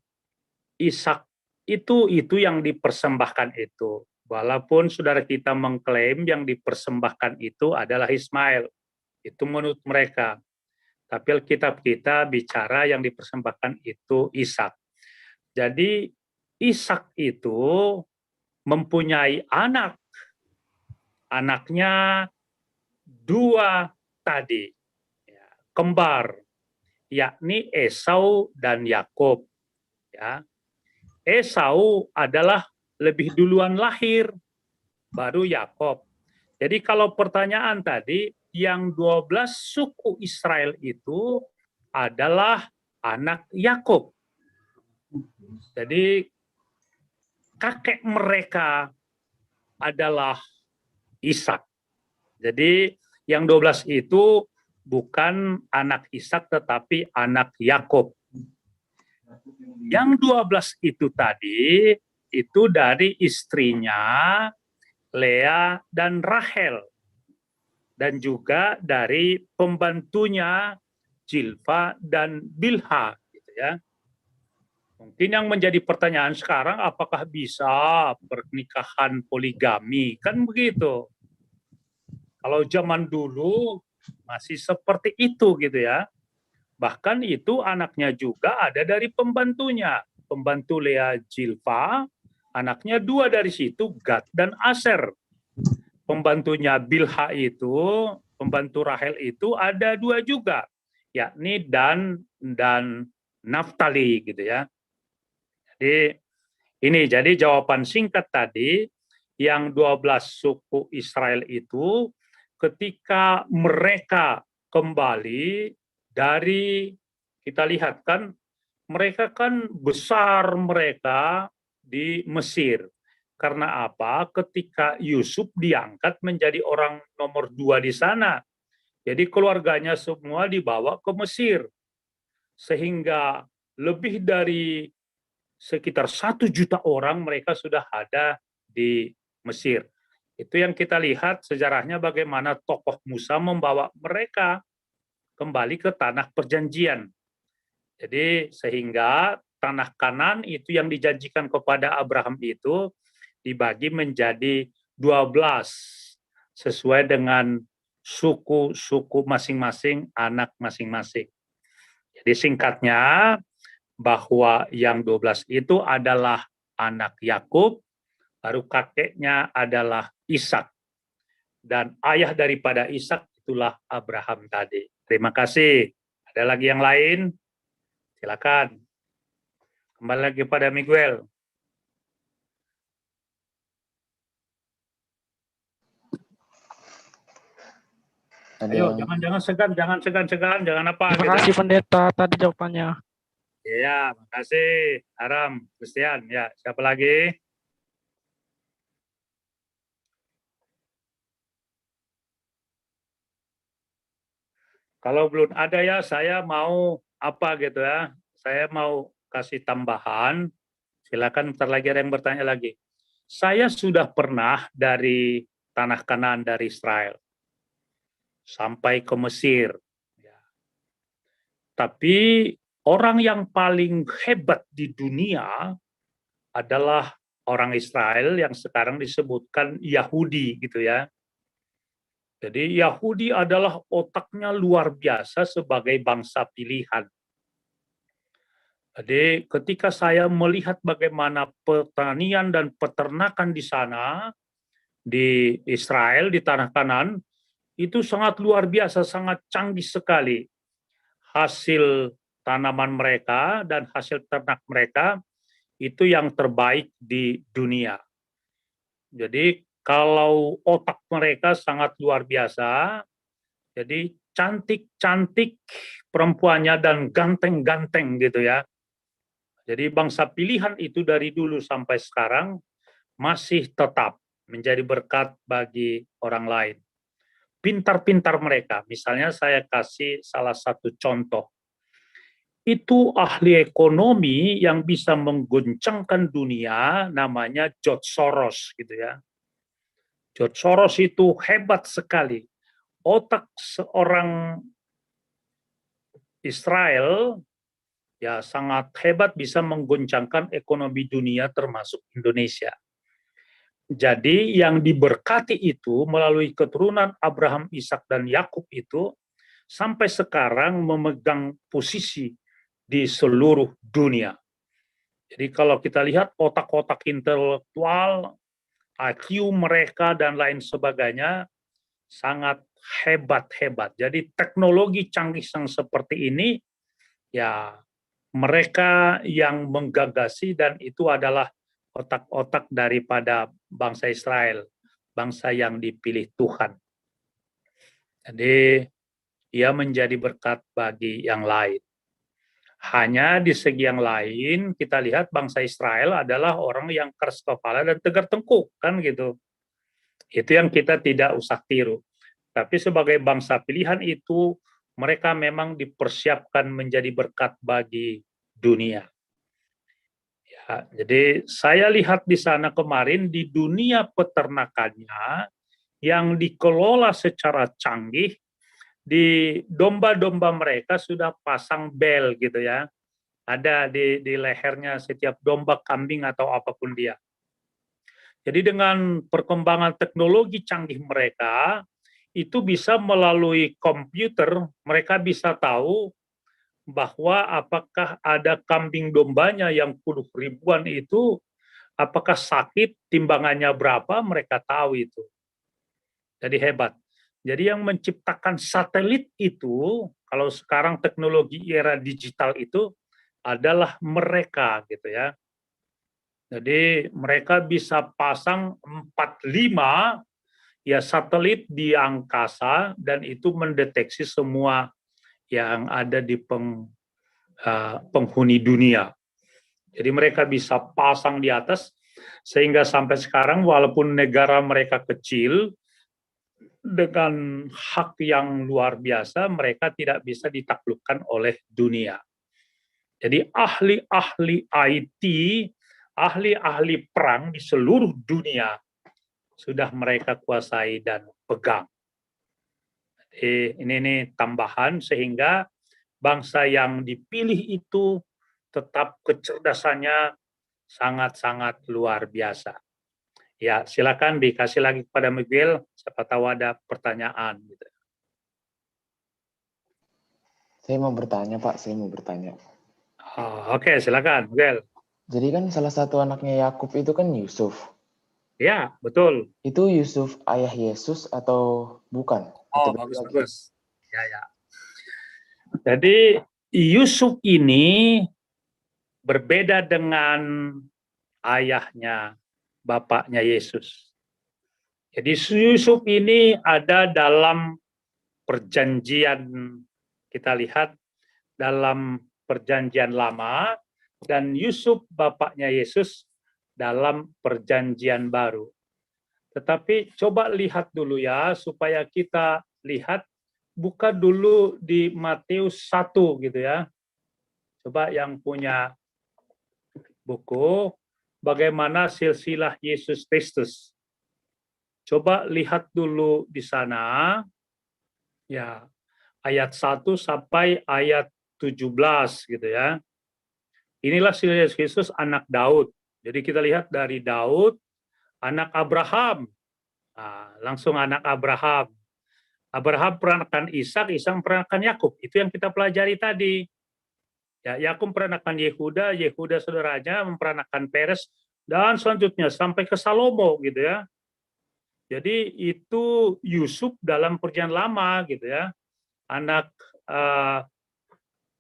Ishak itu yang dipersembahkan itu. Walaupun saudara kita mengklaim yang dipersembahkan itu adalah Ismail. Itu menurut mereka. Tapi Alkitab kita bicara yang dipersembahkan itu Ishak. Jadi Ishak itu mempunyai anak. Anaknya dua tadi. Kembar. Yakni Esau dan Yakub. Ya. Esau adalah lebih duluan lahir, baru Yakub. Jadi kalau pertanyaan tadi, yang 12 suku Israel itu adalah anak Yakub. Jadi kakek mereka adalah Ishak. Jadi yang 12 itu bukan anak Ishak tetapi anak Yakub. Yang 12 itu tadi itu dari istrinya Lea dan Rahel. Dan juga dari pembantunya Zilpa dan Bilha gitu ya. Mungkin yang menjadi pertanyaan sekarang apakah bisa pernikahan poligami? Kan begitu. Kalau zaman dulu masih seperti itu gitu ya. Bahkan itu anaknya juga ada dari pembantunya. Pembantu Lea Zilpa, anaknya dua dari situ, Gad dan Aser. Pembantunya Bilha itu, pembantu Rahel itu ada dua juga, yakni Dan dan Naftali gitu ya. Jadi ini jadi jawaban singkat tadi, yang 12 suku Israel itu ketika mereka kembali dari, kita lihat kan mereka kan besar mereka di Mesir. Karena apa? Ketika Yusuf diangkat menjadi orang nomor 2 di sana. Jadi keluarganya semua dibawa ke Mesir. Sehingga lebih dari sekitar 1 juta orang mereka sudah ada di Mesir. Itu yang kita lihat sejarahnya bagaimana tokoh Musa membawa mereka kembali ke tanah perjanjian. Jadi sehingga tanah Kanan itu yang dijanjikan kepada Abraham itu dibagi menjadi 12 sesuai dengan suku-suku masing-masing, anak masing-masing. Jadi singkatnya bahwa yang 12 itu adalah anak Yakub, baru kakeknya adalah Ishak. Dan ayah daripada Ishak itulah Abraham tadi. Terima kasih. Ada lagi yang lain? Silakan. Kembali lagi pada Miguel. Ayo, jangan segan, jangan apa. Terima kasih pendeta tadi jawabannya. Iya, makasih. Aram, Christian. Ya, siapa lagi? Kalau belum ada ya, saya mau apa gitu ya. Saya mau kasih tambahan. Silakan, ntar lagi ada yang bertanya lagi. Saya sudah pernah dari tanah Kanan dari Israel sampai ke Mesir. Tapi orang yang paling hebat di dunia adalah orang Israel yang sekarang disebutkan Yahudi gitu ya. Jadi Yahudi adalah otaknya luar biasa sebagai bangsa pilihan. Jadi ketika saya melihat bagaimana pertanian dan peternakan di sana, di Israel, di tanah Kanan, itu sangat luar biasa, sangat canggih sekali. Hasil tanaman mereka dan hasil ternak mereka itu yang terbaik di dunia. Jadi kalau otak mereka sangat luar biasa, jadi cantik-cantik perempuannya dan ganteng-ganteng gitu ya. Jadi bangsa pilihan itu dari dulu sampai sekarang masih tetap menjadi berkat bagi orang lain. Pintar-pintar mereka, misalnya saya kasih salah satu contoh. Itu ahli ekonomi yang bisa mengguncangkan dunia, namanya George Soros gitu ya. George Soros itu hebat sekali. Otak seorang Israel ya sangat hebat, bisa mengguncangkan ekonomi dunia termasuk Indonesia. Jadi yang diberkati itu melalui keturunan Abraham, Ishak dan Yakub itu sampai sekarang memegang posisi di seluruh dunia. Jadi kalau kita lihat otak-otak intelektual, IQ mereka dan lain sebagainya sangat hebat-hebat. Jadi teknologi canggih yang seperti ini ya mereka yang menggagasi, dan itu adalah otak-otak daripada bangsa Israel, bangsa yang dipilih Tuhan. Jadi ia menjadi berkat bagi yang lain. Hanya di segi yang lain kita lihat bangsa Israel adalah orang yang keras kepala dan tegar tengkuk kan gitu. Itu yang kita tidak usah tiru. Tapi sebagai bangsa pilihan itu mereka memang dipersiapkan menjadi berkat bagi dunia. Ya, jadi saya lihat di sana kemarin di dunia peternakannya yang dikelola secara canggih, di domba-domba mereka sudah pasang bel gitu ya. Ada di lehernya setiap domba, kambing atau apapun dia. Jadi dengan perkembangan teknologi canggih mereka, itu bisa melalui komputer, mereka bisa tahu bahwa apakah ada kambing dombanya yang puluh ribuan itu, apakah sakit, timbangannya berapa, mereka tahu itu. Jadi hebat. Jadi yang menciptakan satelit itu, kalau sekarang teknologi era digital itu adalah mereka gitu ya. Jadi mereka bisa pasang 4-5 ya satelit di angkasa dan itu mendeteksi semua yang ada di penghuni dunia. Jadi mereka bisa pasang di atas sehingga sampai sekarang walaupun negara mereka kecil, dengan hak yang luar biasa mereka tidak bisa ditaklukkan oleh dunia. Jadi ahli-ahli IT, ahli-ahli perang di seluruh dunia sudah mereka kuasai dan pegang. Ini tambahan sehingga bangsa yang dipilih itu tetap kecerdasannya sangat-sangat luar biasa. Ya, silakan dikasih lagi kepada Miguel, siapa tahu ada pertanyaan. Gitu. Saya mau bertanya, Pak. Saya mau bertanya. Oke, silakan, Miguel. Jadi kan salah satu anaknya Yakub itu kan Yusuf. Ya, betul. Itu Yusuf ayah Yesus atau bukan? Oh, bagus. Ya. Jadi Yusuf ini berbeda dengan ayahnya, bapaknya Yesus. Jadi Yusuf ini ada dalam perjanjian, kita lihat dalam perjanjian lama, dan Yusuf bapaknya Yesus dalam perjanjian baru. Tetapi coba lihat dulu ya, supaya kita lihat, buka dulu di Matius 1 gitu ya. Coba yang punya buku, bagaimana silsilah Yesus Kristus. Coba lihat dulu di sana, ya, ayat 1 sampai ayat 17 gitu ya. Inilah silsilah Yesus Kristus anak Daud. Jadi kita lihat dari Daud, anak Abraham. Nah, langsung anak Abraham. Abraham peranakan Ishak, Ishak peranakan Yakub. Itu yang kita pelajari tadi. Ya, Yakub peranakan Yehuda, Yehuda saudaranya memperanakan Peres, dan selanjutnya sampai ke Salomo gitu ya. Jadi itu Yusuf dalam perjanjian lama gitu ya, anak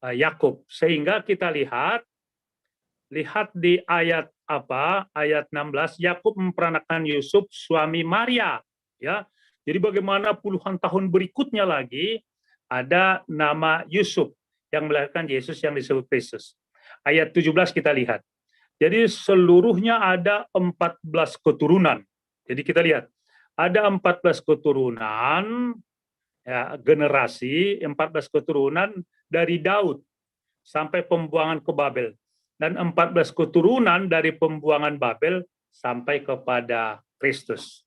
Yakub. Sehingga kita lihat di ayat apa? Ayat 16, Yakub memperanakan Yusuf suami Maria, ya. Jadi bagaimana puluhan tahun berikutnya lagi ada nama Yusuf yang melahirkan Yesus yang disebut Kristus. Ayat 17 kita lihat. Jadi seluruhnya ada 14 keturunan. Jadi kita lihat, ada 14 keturunan, ya, generasi, 14 keturunan dari Daud sampai pembuangan ke Babel. Dan 14 keturunan dari pembuangan Babel sampai kepada Kristus.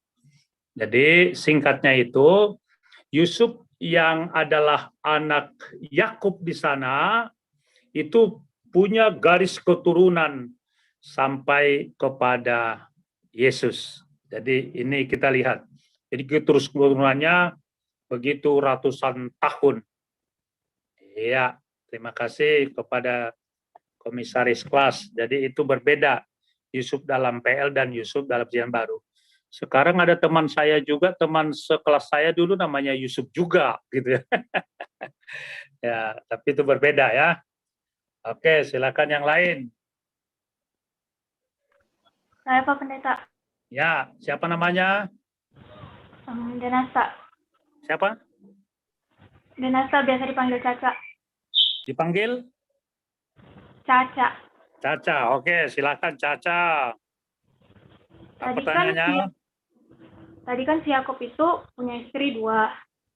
Jadi singkatnya itu, Yusuf yang adalah anak Yakub di sana, itu punya garis keturunan sampai kepada Yesus. Jadi ini kita lihat. Jadi keturunannya begitu ratusan tahun. Ya, terima kasih kepada komisaris kelas. Jadi itu berbeda, Yusuf dalam PL dan Yusuf dalam perjanjian baru. Sekarang ada teman saya juga, teman sekelas saya dulu namanya Yusuf juga, gitu ya. Ya, tapi itu berbeda ya. Oke, silakan yang lain. Saya Pak Pendeta. Ya, siapa namanya? Denasa. Siapa? Denasa, biasa dipanggil Caca. Dipanggil? Caca. Caca, oke, silakan Caca. Apa pertanyaannya? Tadi kan si Yakub itu punya istri 2,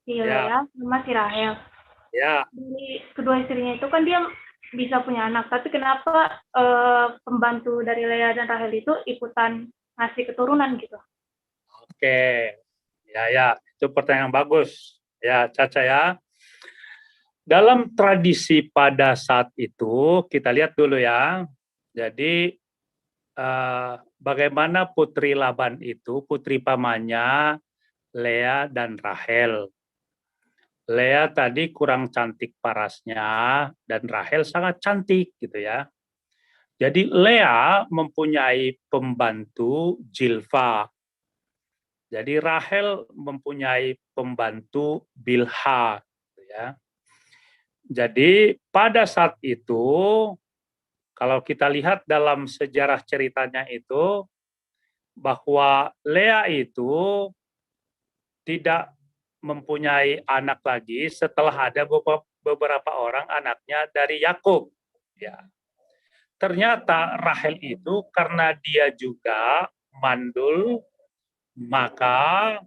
si Lea sama si Rahel. Ya. Dari kedua istrinya itu kan dia bisa punya anak, tapi kenapa pembantu dari Lea dan Rahel itu ikutan ngasih keturunan gitu? Oke, ya, itu pertanyaan bagus. Ya, Caca ya. Dalam tradisi pada saat itu, kita lihat dulu ya. Jadi, bagaimana putri Laban itu, putri pamannya Lea dan Rahel. Lea tadi kurang cantik parasnya, dan Rahel sangat cantik gitu ya. Jadi Lea mempunyai pembantu Jilfa. Jadi Rahel mempunyai pembantu Bilha. Gitu ya. Jadi pada saat itu, kalau kita lihat dalam sejarah ceritanya itu, bahwa Lea itu tidak mempunyai anak lagi setelah ada beberapa orang anaknya dari Yakub. Ya. Ternyata Rahel itu karena dia juga mandul, maka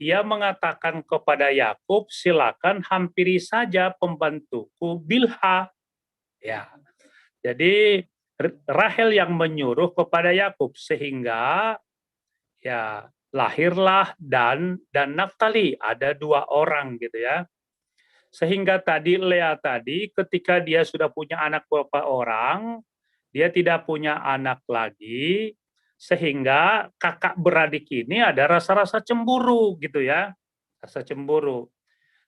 ia mengatakan kepada Yakub, silakan hampiri saja pembantuku Bilha. Ya. Jadi Rahel yang menyuruh kepada Yakub, sehingga ya lahirlah dan Naftali, ada 2 orang gitu ya. Sehingga tadi Lea tadi ketika dia sudah punya anak beberapa orang, dia tidak punya anak lagi, sehingga kakak beradik ini ada rasa-rasa cemburu gitu ya, rasa cemburu.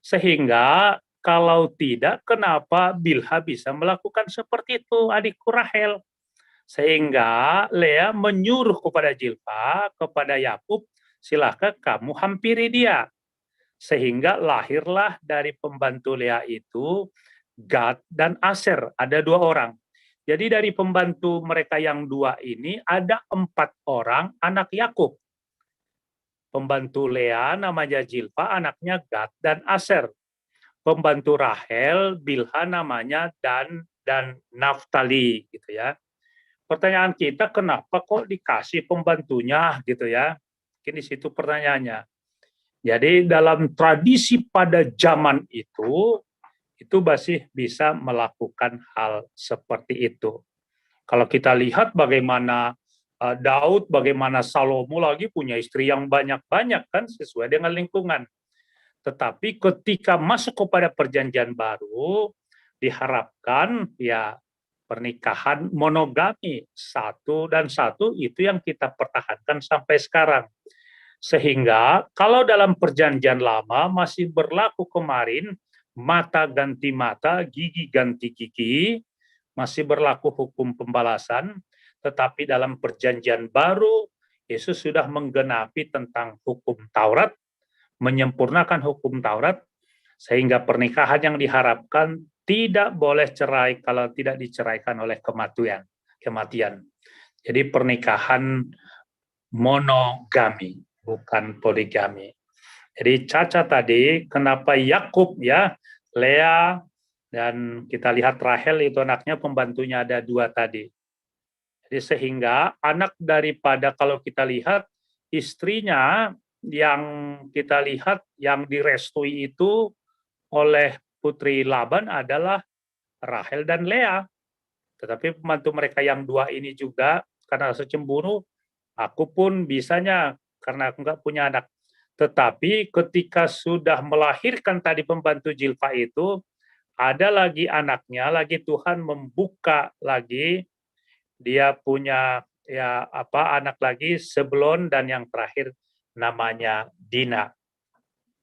Sehingga kalau tidak, kenapa Bilha bisa melakukan seperti itu, adikku Rahel? Sehingga Lea menyuruh kepada Jilpa, kepada Yakub, silakan kamu hampiri dia. Sehingga lahirlah dari pembantu Lea itu Gad dan Aser, ada 2 orang. Jadi dari pembantu mereka yang 2 ini ada 4 orang anak Yakub. Pembantu Lea namanya Jilpa, anaknya Gad dan Aser. Pembantu Rahel, Bilha namanya dan Naftali gitu ya. Pertanyaan kita, kenapa kok dikasih pembantunya gitu ya? Mungkin di situ pertanyaannya. Jadi dalam tradisi pada zaman itu masih bisa melakukan hal seperti itu. Kalau kita lihat bagaimana Daud, bagaimana Salomo lagi punya istri yang banyak-banyak kan, sesuai dengan lingkungan. Tetapi ketika masuk kepada perjanjian baru, diharapkan ya pernikahan monogami, 1 dan 1 itu yang kita pertahankan sampai sekarang. Sehingga kalau dalam perjanjian lama masih berlaku kemarin, mata ganti mata, gigi ganti gigi, masih berlaku hukum pembalasan, tetapi dalam perjanjian baru, Yesus sudah menggenapi tentang hukum Taurat, menyempurnakan hukum Taurat, sehingga pernikahan yang diharapkan tidak boleh cerai kalau tidak diceraikan oleh kematian. Jadi pernikahan monogami, bukan poligami. Jadi Caca tadi, kenapa Yakub ya, Lea, dan kita lihat Rahel itu anaknya, pembantunya ada 2 tadi. Jadi sehingga anak daripada, kalau kita lihat istrinya yang kita lihat yang direstui itu oleh putri Laban adalah Rahel dan Lea. Tetapi pembantu mereka yang 2 ini juga karena rasa cemburu, aku pun bisanya karena aku nggak punya anak. Tetapi ketika sudah melahirkan tadi pembantu Jilpa itu, ada lagi anaknya, lagi Tuhan membuka lagi, dia punya anak lagi, Sebelon, dan yang terakhir namanya Dina.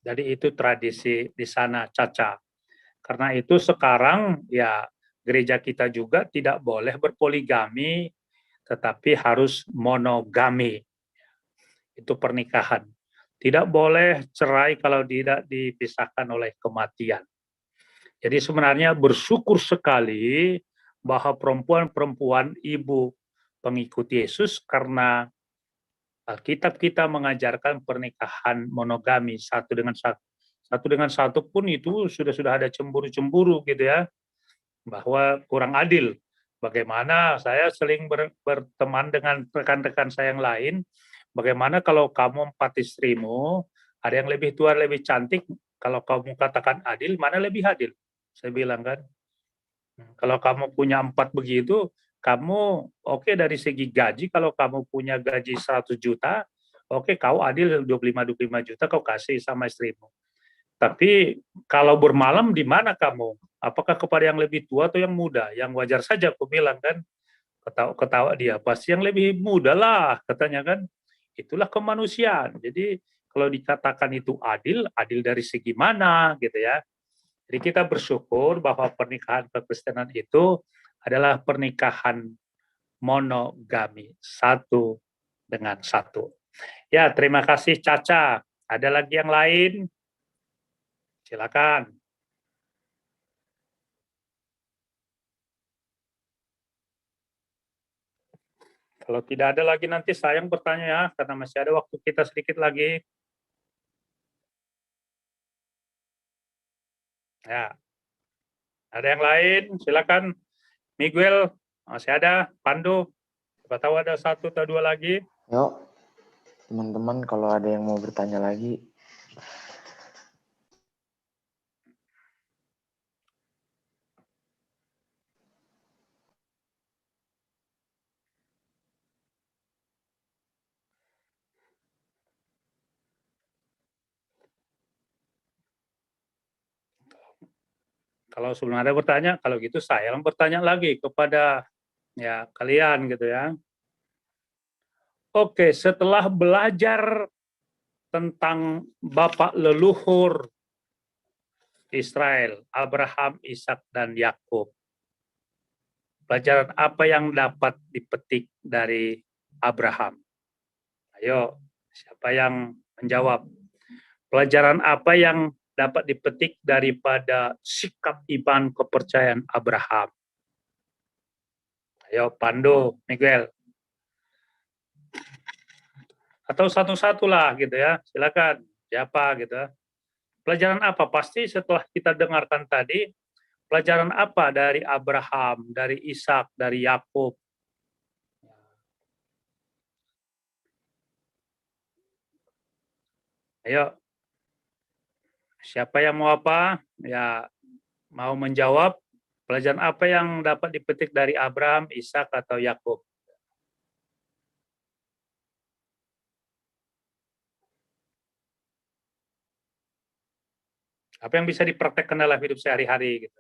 Jadi itu tradisi di sana, Caca. Karena itu sekarang ya gereja kita juga tidak boleh berpoligami, tetapi harus monogami. Itu pernikahan. Tidak boleh cerai kalau tidak dipisahkan oleh kematian. Jadi sebenarnya bersyukur sekali bahwa perempuan-perempuan ibu pengikut Yesus, karena Alkitab kita mengajarkan pernikahan monogami, 1 dengan 1. 1 dengan 1 pun itu sudah ada cemburu-cemburu gitu ya, bahwa kurang adil. Bagaimana saya sering berteman dengan rekan-rekan saya yang lain, bagaimana kalau kamu 4 istrimu, ada yang lebih tua, lebih cantik, kalau kamu katakan adil, mana lebih adil? Saya bilang kan, kalau kamu punya 4 begitu, kamu oke dari segi gaji, kalau kamu punya gaji 100 juta, oke kau adil 25 juta kau kasih sama istrimu. Tapi kalau bermalam di mana kamu? Apakah kepada yang lebih tua atau yang muda? Yang wajar saja aku bilang kan, ketawa dia, pasti yang lebih muda lah katanya kan. Itulah kemanusiaan. Jadi kalau dikatakan itu adil, adil dari segi mana gitu ya. Jadi kita bersyukur bahwa pernikahan kekristenan itu adalah pernikahan monogami, 1 dengan 1. Ya, terima kasih Caca. Ada lagi yang lain? Silakan. Kalau tidak ada lagi nanti saya yang bertanya ya, karena masih ada waktu kita sedikit lagi. Ya. Ada yang lain? Silakan. Miguel, masih ada. Pandu, siapa tahu ada 1 atau 2 lagi. Yuk, teman-teman kalau ada yang mau bertanya lagi. Kalau sebelum ada bertanya, kalau gitu saya yang bertanya lagi kepada ya kalian gitu ya. Oke, setelah belajar tentang bapak leluhur Israel, Abraham, Ishak, dan Yakub. Pelajaran apa yang dapat dipetik dari Abraham? Ayo, siapa yang menjawab? Pelajaran apa yang dapat dipetik daripada sikap iman kepercayaan Abraham? Ayo, Pandu, Miguel. Atau satu-satu lah gitu ya, silakan. Siapa gitu ya. Pelajaran apa? Pasti setelah kita dengarkan tadi, pelajaran apa dari Abraham, dari Ishak, dari Yakub? Ayo, siapa yang mau apa? Ya, mau menjawab pelajaran apa yang dapat dipetik dari Abraham, Ishak, atau Yakub? Apa yang bisa dipraktekkan dalam hidup sehari-hari gitu?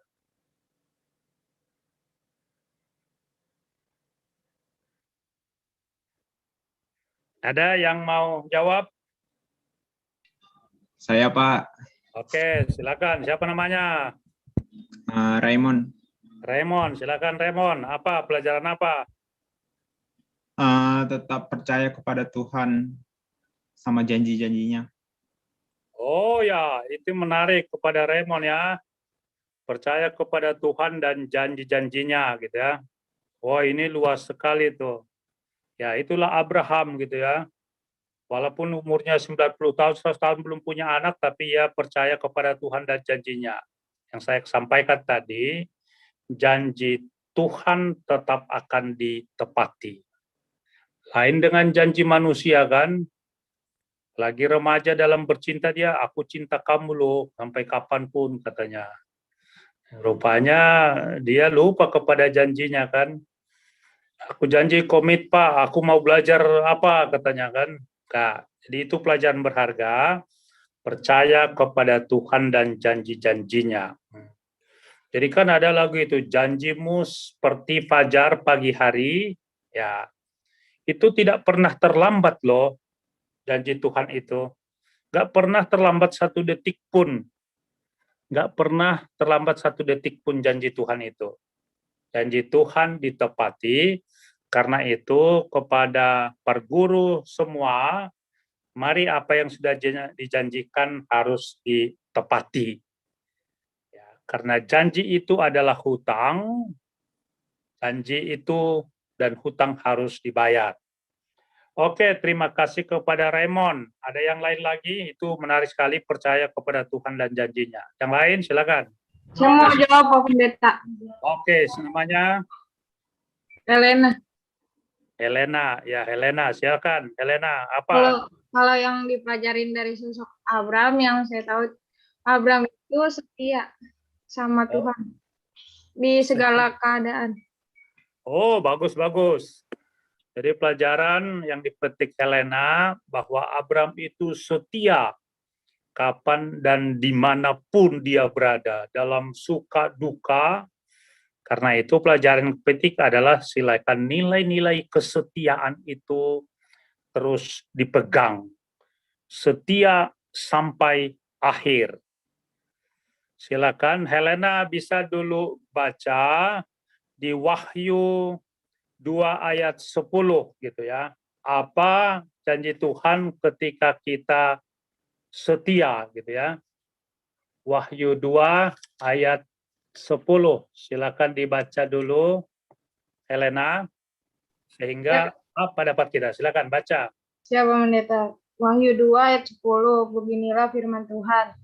Ada yang mau jawab? Saya Pak. Oke, silakan. Siapa namanya? Raymond. Raymond, silakan Raymond. Apa pelajaran apa? Tetap percaya kepada Tuhan sama janji-janjinya. Oh ya, itu menarik kepada Raymond ya. Percaya kepada Tuhan dan janji-janjinya gitu ya. Wah, ini luas sekali tuh. Ya, itulah Abraham gitu ya. Walaupun umurnya 90 tahun, 100 tahun belum punya anak, tapi ia percaya kepada Tuhan dan janjinya. Yang saya sampaikan tadi, janji Tuhan tetap akan ditepati. Lain dengan janji manusia kan, lagi remaja dalam bercinta dia, aku cinta kamu loh, sampai kapanpun katanya. Rupanya dia lupa kepada janjinya kan. Aku janji komit Pak, aku mau belajar apa katanya kan. Nah, jadi itu pelajaran berharga, percaya kepada Tuhan dan janji-janjinya. Jadi kan ada lagu itu, janjimu seperti fajar pagi hari, ya itu tidak pernah terlambat loh, janji Tuhan itu. Nggak pernah terlambat satu detik pun. Nggak pernah terlambat satu detik pun janji Tuhan itu. Janji Tuhan ditepati, karena itu kepada para guru semua, mari apa yang sudah dijanjikan harus ditepati. Ya, karena janji itu adalah hutang, janji itu dan hutang harus dibayar. Oke, terima kasih kepada Raymond. Ada yang lain lagi? Itu menarik sekali, percaya kepada Tuhan dan janjinya. Yang lain, silakan. Saya mau jawab Pak Pendeta. Oke, namanya? Elena. Helena, ya Helena, silakan. Helena, apa? Kalau yang dipelajarin dari sosok Abraham, yang saya tahu, Abraham itu setia sama Tuhan di segala keadaan. Oh, bagus-bagus. Jadi pelajaran yang dipetik Helena, bahwa Abraham itu setia kapan dan dimanapun dia berada, dalam suka duka. Karena itu pelajaran petik adalah silakan nilai-nilai kesetiaan itu terus dipegang. Setia sampai akhir. Silakan Helena bisa dulu baca di Wahyu 2 ayat 10 gitu ya. Apa janji Tuhan ketika kita setia gitu ya. Wahyu 2 ayat 10. Silakan dibaca dulu, Helena, sehingga apa dapat kita. Silakan baca. Siapa Pendeta? Wahyu 2 ayat 10. Beginilah firman Tuhan.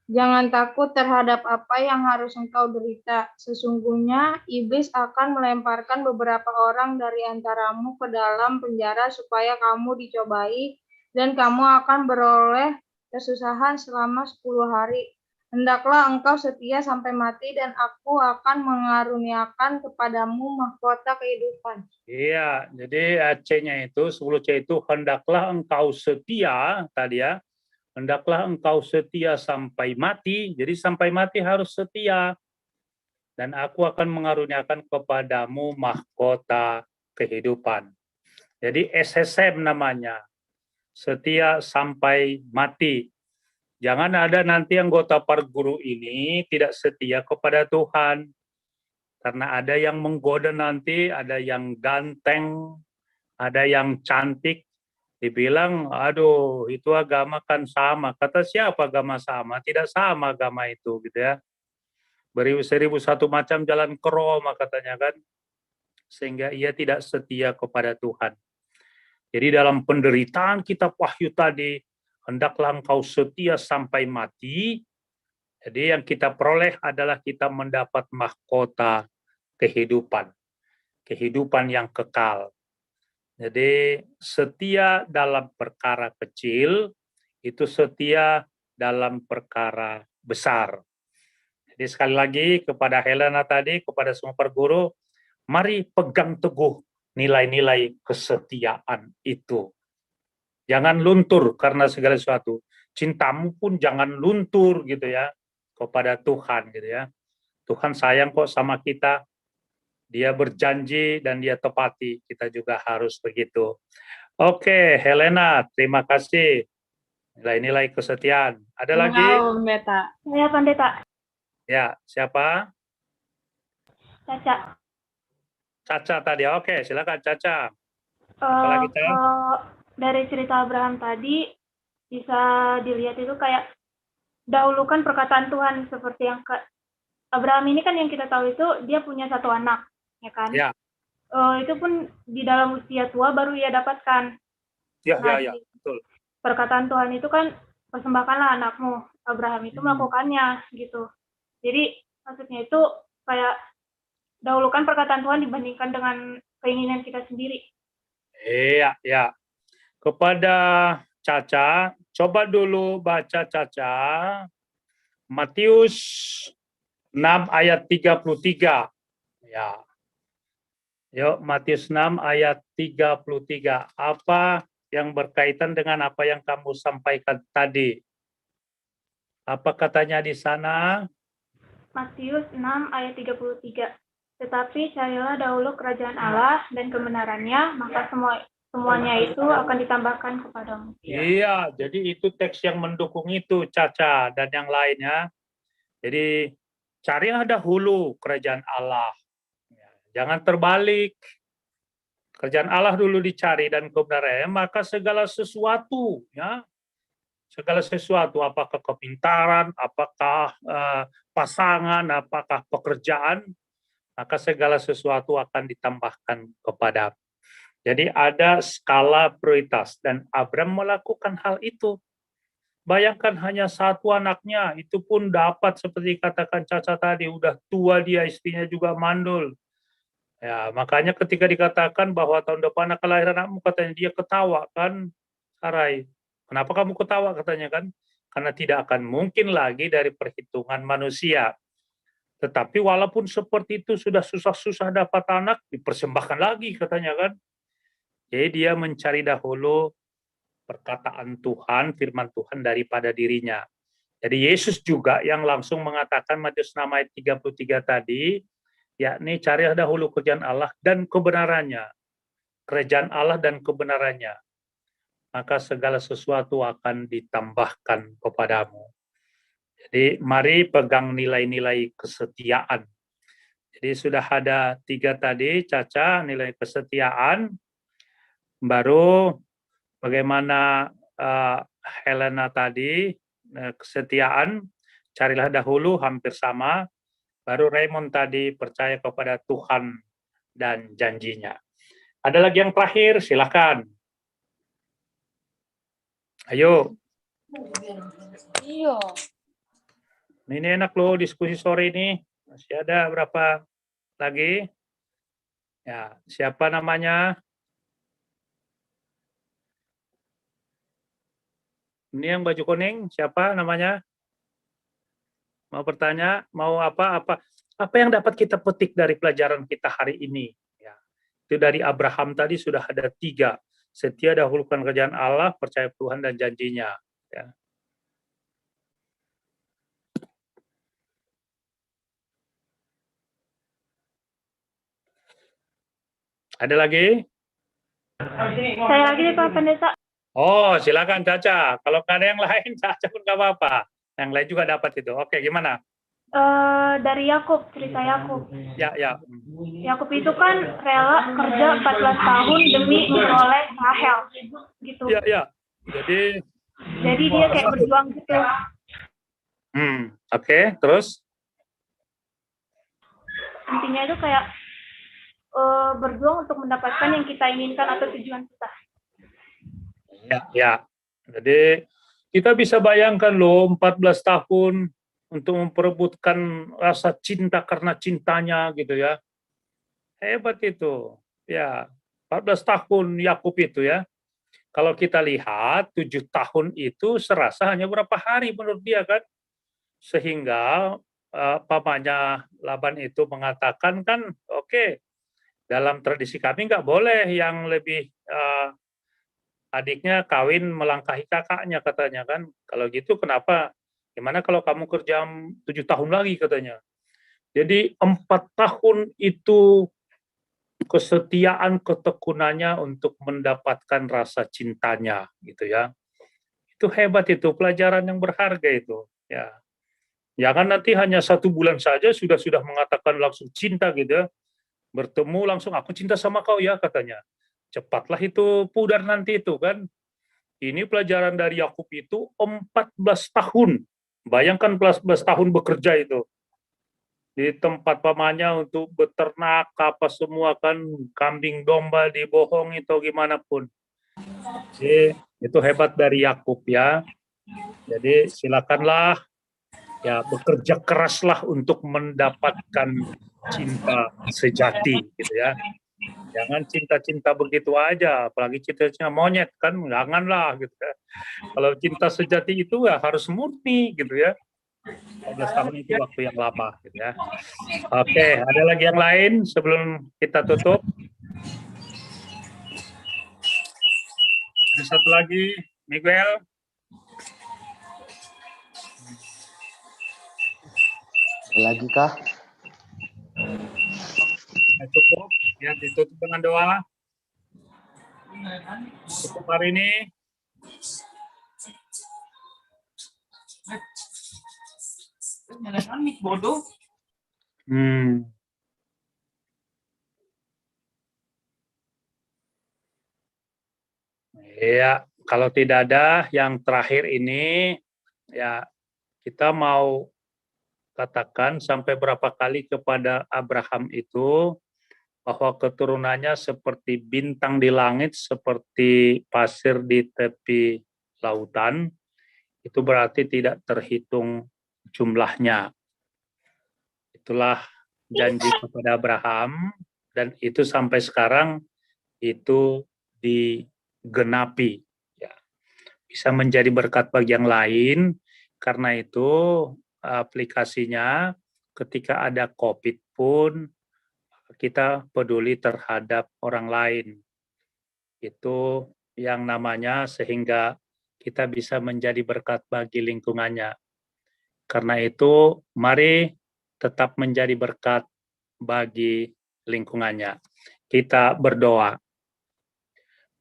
Jangan takut terhadap apa yang harus engkau derita. Sesungguhnya iblis akan melemparkan beberapa orang dari antaramu ke dalam penjara supaya kamu dicobai dan kamu akan beroleh kesusahan selama 10 hari. Hendaklah engkau setia sampai mati dan aku akan mengaruniakan kepadamu mahkota kehidupan. Iya, jadi C-nya itu, 10C itu, hendaklah engkau setia, tadi ya, hendaklah engkau setia sampai mati, jadi sampai mati harus setia. dan aku akan mengaruniakan kepadamu mahkota kehidupan. Jadi SSM namanya, setia sampai mati. Jangan ada nanti anggota parguru ini tidak setia kepada Tuhan. Karena ada yang menggoda nanti, ada yang ganteng, ada yang cantik. Dibilang, aduh itu agama kan sama. Kata siapa agama sama? Tidak sama agama itu gitu ya. Beri 1001 macam jalan ke Roma katanya kan. Sehingga ia tidak setia kepada Tuhan. Jadi dalam penderitaan kitab Wahyu tadi, hendaklah engkau setia sampai mati. Jadi yang kita peroleh adalah kita mendapat mahkota kehidupan. Kehidupan yang kekal. Jadi setia dalam perkara kecil, itu setia dalam perkara besar. Jadi sekali lagi kepada Helena tadi, kepada semua perguru, mari pegang teguh nilai-nilai kesetiaan itu. Jangan luntur karena segala sesuatu. Cintamu pun jangan luntur gitu ya kepada Tuhan gitu ya. Tuhan sayang kok sama kita. Dia berjanji dan dia tepati. Kita juga harus begitu. Oke, Helena, terima kasih. Nilai-nilai kesetiaan. Ada lagi? Pendeta. Saya Pendeta. Ya, siapa? Caca. Caca tadi. Oke, silakan Caca. Apa lagi, Caca? Kalau dari cerita Abraham tadi bisa dilihat itu kayak dahulukan perkataan Tuhan, seperti yang Abraham ini kan yang kita tahu itu dia punya satu anak, ya kan? Ya. Itu pun di dalam usia tua baru ia dapatkan. Ya, Nah, ya, betul. Perkataan Tuhan itu kan persembahkanlah anakmu. Abraham itu melakukannya gitu. Jadi maksudnya itu kayak dahulukan perkataan Tuhan dibandingkan dengan keinginan kita sendiri. Iya, ya. Kepada Caca, coba dulu baca Caca Matius 6 ayat 33. Ya. Yuk, Matius 6 ayat 33. Apa yang berkaitan dengan apa yang kamu sampaikan tadi? Apa katanya di sana? Matius 6 ayat 33. Tetapi carilah dahulu kerajaan Allah dan kebenarannya, maka semuanya itu akan ditambahkan kepadamu. Iya, jadi itu teks yang mendukung itu, Caca, dan yang lainnya. Jadi, carilah dahulu kerajaan Allah. Jangan terbalik. Kerajaan Allah dulu dicari dan kebenarannya, maka segala sesuatu, ya, segala sesuatu, apakah kepintaran, apakah pasangan, apakah pekerjaan, maka segala sesuatu akan ditambahkan kepada. Jadi ada skala prioritas dan Abraham melakukan hal itu. Bayangkan hanya satu anaknya, itu pun dapat seperti katakan Caca tadi, udah tua dia, istrinya juga mandul. Ya, makanya ketika dikatakan bahwa tahun depan akan lahir anakmu, katanya dia ketawa kan, Sarai. Kenapa kamu ketawa katanya kan? Karena tidak akan mungkin lagi dari perhitungan manusia. Tetapi walaupun seperti itu sudah susah-susah dapat anak, dipersembahkan lagi katanya kan. Jadi dia mencari dahulu perkataan Tuhan, firman Tuhan daripada dirinya. Jadi Yesus juga yang langsung mengatakan Matius 6 ayat 33 tadi, yakni carilah dahulu kerajaan Allah dan kebenarannya. Kerajaan Allah dan kebenarannya. Maka segala sesuatu akan ditambahkan kepadamu. Jadi mari pegang nilai-nilai kesetiaan. Jadi sudah ada 3 tadi, Caca, nilai kesetiaan. Baru bagaimana Helena tadi, kesetiaan, carilah dahulu, hampir sama. Baru Raymond tadi, percaya kepada Tuhan dan janjinya. Ada lagi yang terakhir, silakan. Ayo. Iya. Ini enak loh diskusi sore ini. Masih ada berapa lagi? Ya, siapa namanya? Ini yang baju kuning, siapa namanya? Mau bertanya? Mau apa? Apa yang dapat kita petik dari pelajaran kita hari ini? Ya, itu dari Abraham tadi sudah ada 3. Setia dahulukan kerajaan Allah, percaya Tuhan dan janjinya. Ya. Ada lagi? Saya lagi nih Pak Pendeta. Oh, silakan Caca. Kalau nggak ada yang lain, Caca pun nggak apa-apa. Yang lain juga dapat itu. Oke, gimana? Dari Yakub, cerita Yakub. Ya, ya. Yakub itu kan rela kerja 14 tahun demi memperoleh Rahel, gitu. Ya, ya. Jadi dia kayak berjuang gitu. Oke, terus? Intinya itu kayak berjuang untuk mendapatkan yang kita inginkan atau tujuan kita. Ya, ya. Jadi kita bisa bayangkan loh 14 tahun untuk memperebutkan rasa cinta karena cintanya gitu ya. Hebat itu. Ya, 14 tahun Yakub itu ya. Kalau kita lihat 7 tahun itu serasa hanya berapa hari menurut dia kan. Sehingga pamannya Laban itu mengatakan kan, oke, dalam tradisi kami nggak boleh yang lebih adiknya kawin melangkahi kakaknya katanya kan. Kalau gitu kenapa? Gimana kalau kamu kerja 7 tahun lagi katanya. Jadi 4 tahun itu kesetiaan ketekunannya untuk mendapatkan rasa cintanya gitu ya. Itu hebat itu, pelajaran yang berharga itu. Ya. Jangan nanti hanya 1 bulan saja sudah mengatakan langsung cinta gitu ya. Bertemu langsung aku cinta sama kau ya katanya. Cepatlah itu pudar nanti itu kan. Ini pelajaran dari Yakub itu 14 tahun. Bayangkan 14 tahun bekerja itu. Di tempat pamannya untuk beternak apa semua kan, kambing domba dibohong itu gimana pun. Jadi itu hebat dari Yakub ya. Jadi silakanlah ya bekerja keraslah untuk mendapatkan cinta sejati gitu ya. Jangan cinta-cinta begitu aja, apalagi cinta-cinta monyet kan, janganlah gitu ya. Kalau cinta sejati itu ya harus murni gitu ya. 14 tahun itu waktu yang lama gitu ya. Oke, ada lagi yang lain sebelum kita tutup? Ada satu lagi, Miguel. Ada lagi kah? Cukup, ya ditutup dengan doa. Cukup hari ini. Ya, kalau tidak ada yang terakhir ini, ya kita mau katakan sampai berapa kali kepada Abraham itu bahwa keturunannya seperti bintang di langit, seperti pasir di tepi lautan, itu berarti tidak terhitung jumlahnya. Itulah janji kepada Abraham, dan itu sampai sekarang itu digenapi. Ya. Bisa menjadi berkat bagi yang lain, karena itu aplikasinya ketika ada COVID pun kita peduli terhadap orang lain. Itu yang namanya sehingga kita bisa menjadi berkat bagi lingkungannya. Karena itu mari tetap menjadi berkat bagi lingkungannya. Kita berdoa.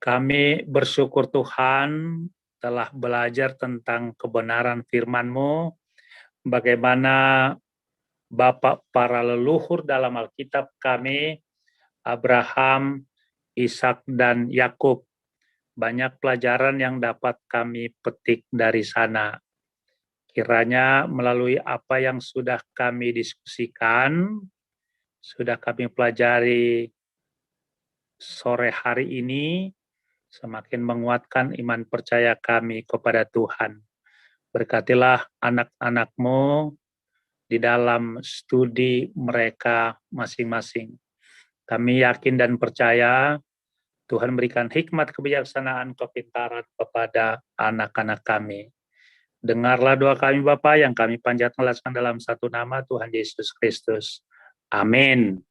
Kami bersyukur Tuhan telah belajar tentang kebenaran firman-Mu, bagaimana Bapak para leluhur dalam Alkitab kami, Abraham, Ishak, dan Yakub. Banyak pelajaran yang dapat kami petik dari sana. Kiranya melalui apa yang sudah kami diskusikan, sudah kami pelajari sore hari ini, semakin menguatkan iman percaya kami kepada Tuhan. Berkatilah anak-anak-Mu di dalam studi mereka masing-masing. Kami yakin dan percaya Tuhan berikan hikmat, kebijaksanaan, kepintaran kepada anak-anak kami. Dengarlah doa kami Bapa yang kami panjatkan dalam satu nama Tuhan Yesus Kristus. Amin.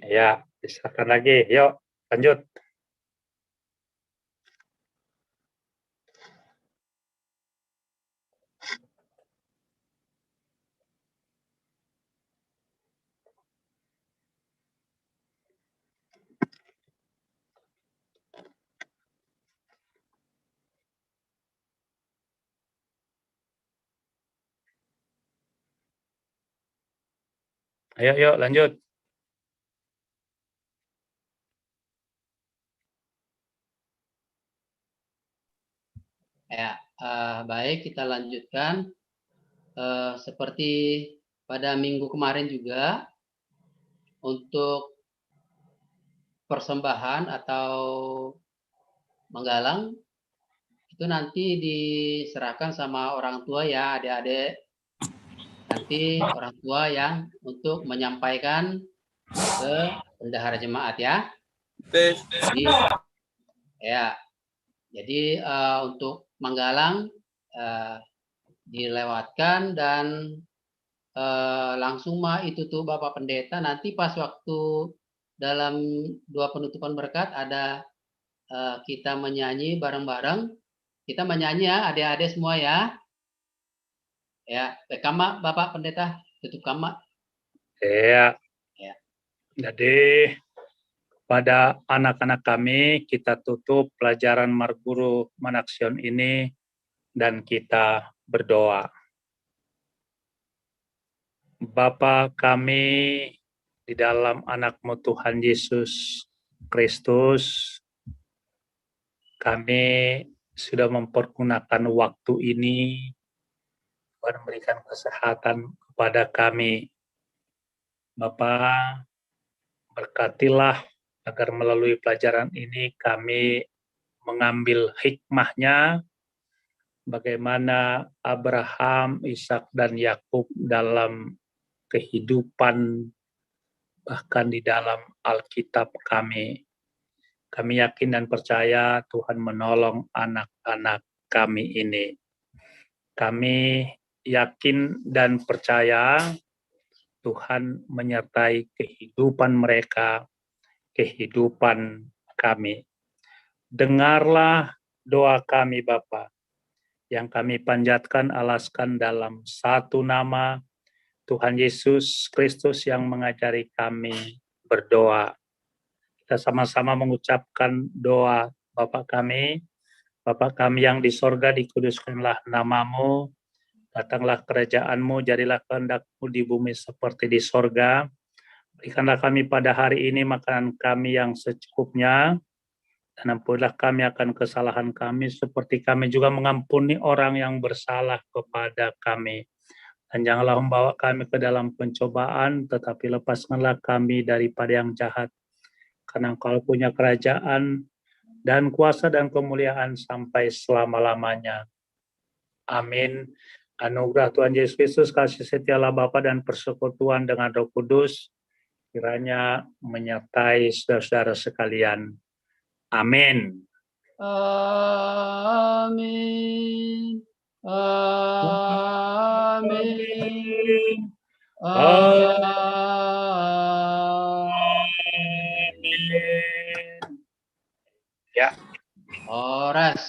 Ya, silakan lagi. Yuk, lanjut. Ayo, yuk lanjut. Ya, baik, kita lanjutkan. Seperti pada minggu kemarin juga, untuk persembahan atau menggalang, itu nanti diserahkan sama orang tua ya, adik-adik. Nanti orang tua yang untuk menyampaikan ke bendahara jemaat ya. Jadi, ya, jadi untuk menggalang dilewatkan dan langsung mah itu tuh Bapak Pendeta nanti pas waktu dalam doa penutupan berkat ada kita menyanyi bareng-bareng. Kita menyanyi ya adik-adik semua ya. Ya, kama Bapak Pendeta tutup kama. Ya. Ya. Jadi pada anak-anak kami kita tutup pelajaran Marguru Manaksion ini dan kita berdoa. Bapa kami di dalam anak-Mu Tuhan Yesus Kristus, kami sudah mempergunakan waktu ini Tuhan memberikan kesehatan kepada kami. Bapa, berkatilah agar melalui pelajaran ini kami mengambil hikmahnya bagaimana Abraham, Ishak, dan Yakub dalam kehidupan bahkan di dalam Alkitab kami. Kami yakin dan percaya Tuhan menolong anak-anak kami ini. Kami yakin dan percaya Tuhan menyertai kehidupan mereka, kehidupan kami. Dengarlah doa kami Bapa, yang kami panjatkan alaskan dalam satu nama Tuhan Yesus Kristus yang mengajari kami berdoa. Kita sama-sama mengucapkan doa Bapa kami yang di sorga, dikuduskanlah namamu, datanglah kerajaan-Mu, jadilah kehendak-Mu di bumi seperti di sorga. Berikanlah kami pada hari ini makanan kami yang secukupnya, dan ampunilah kami akan kesalahan kami, seperti kami juga mengampuni orang yang bersalah kepada kami. Dan janganlah membawa kami ke dalam pencobaan, tetapi lepaskanlah kami daripada yang jahat. Karena Engkau punya kerajaan dan kuasa dan kemuliaan sampai selama-lamanya. Amin. Anugerah Tuhan Yesus Kristus, kasih setia Allah Bapa dan persekutuan dengan Roh Kudus kiranya menyertai saudara-saudara sekalian. Amin. Amin. Amin. Ya. Oras.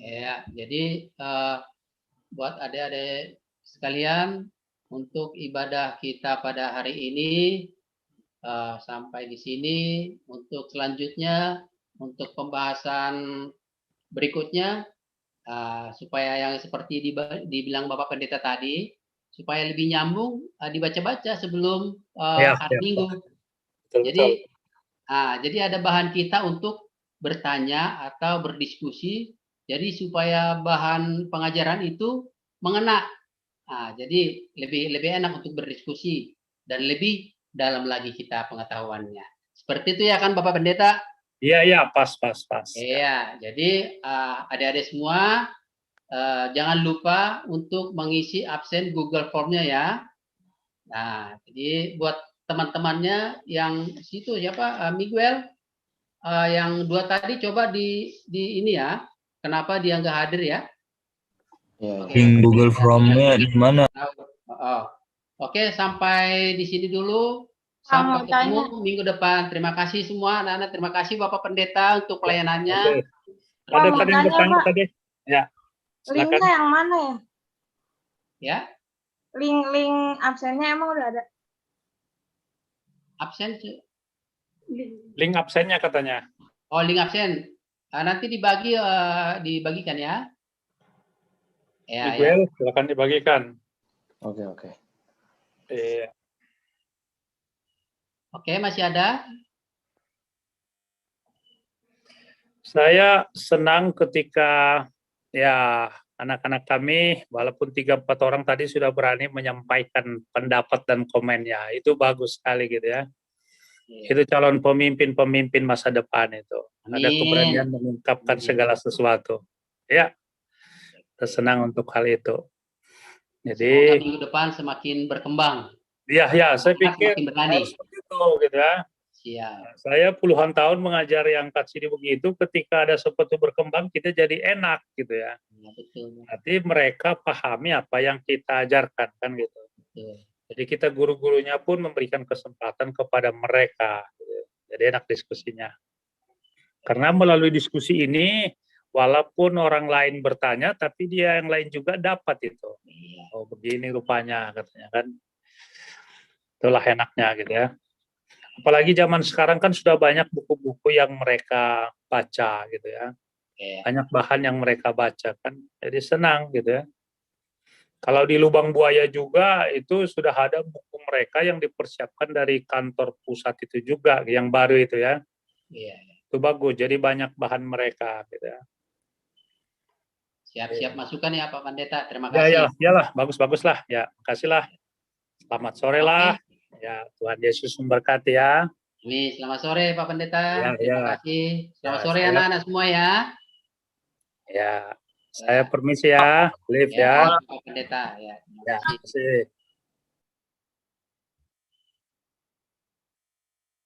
Ya, jadi buat adik-adik sekalian, untuk ibadah kita pada hari ini sampai di sini. Untuk selanjutnya, untuk pembahasan berikutnya, supaya yang seperti dibilang Bapak Pendeta tadi, supaya lebih nyambung, dibaca-baca sebelum hari Minggu. Jadi ada bahan kita untuk bertanya atau berdiskusi. Jadi supaya bahan pengajaran itu mengena. Jadi lebih enak untuk berdiskusi dan lebih dalam lagi kita pengetahuannya. Seperti itu ya kan Bapak Pendeta? Iya, pas. Iya, jadi adik-adik semua jangan lupa untuk mengisi absen Google Form-nya ya. Nah, jadi buat teman-temannya yang situ siapa Miguel yang 2 tadi coba di ini ya. Kenapa dia nggak hadir ya? Link Google Form-nya di mana? Oke, sampai di sini dulu. Sampai ketemu minggu depan. Terima kasih semua anak-anak. Terima kasih Bapak Pendeta untuk pelayanannya. Ada tadi yang bertanya tadi. Ya. Linknya yang mana ya? Ya. Link absennya emang udah ada? Absen? Link absennya katanya. Oh, link absen. Nanti dibagikan ya. Ya, ya. Miguel, silakan dibagikan. Oke, oke. Iya. Oke, masih ada? Saya senang ketika ya anak-anak kami, walaupun 3-4 orang tadi sudah berani menyampaikan pendapat dan komennya, itu bagus sekali gitu ya. Itu calon pemimpin-pemimpin masa depan itu. Ada Amin. keberanian mengungkapkan segala sesuatu. Ya, kita senang untuk hal itu. Semoga Jadi, minggu depan semakin berkembang. ya, saya Anak pikir semakin berani. harus begitu gitu ya. Siap. Saya puluhan tahun mengajar yang Katsiri begitu, ketika ada sesuatu berkembang, kita jadi enak gitu ya. Ya, betul. Berarti mereka pahami apa yang kita ajarkan kan gitu. Betul. Jadi kita guru-gurunya pun memberikan kesempatan kepada mereka. Gitu. Jadi enak diskusinya. Karena melalui diskusi ini, walaupun orang lain bertanya, tapi dia yang lain juga dapat itu. Oh begini rupanya katanya kan. Itulah enaknya gitu ya. Apalagi zaman sekarang kan sudah banyak buku-buku yang mereka baca gitu ya. Banyak bahan yang mereka baca kan. Jadi senang gitu ya. Kalau di Lubang Buaya juga itu sudah ada buku mereka yang dipersiapkan dari kantor pusat itu juga, yang baru itu ya. Iya. Itu bagus, jadi banyak bahan mereka gitu ya. Siap-siap masukan ya Pak Pendeta. Terima Ya, kasih. iyalah, bagus-bagus lah. Ya, makasih lah. Selamat sore lah. Ya, Tuhan Yesus memberkati ya. Amin. Selamat sore Pak Pendeta. Ya, Terima ya. kasih. Selamat Ya, sore saya- anak-anak semua ya. Ya, saya permisi ya. Live ya. Pak Pendeta. Ya, terima Ya, kasih. terima kasih.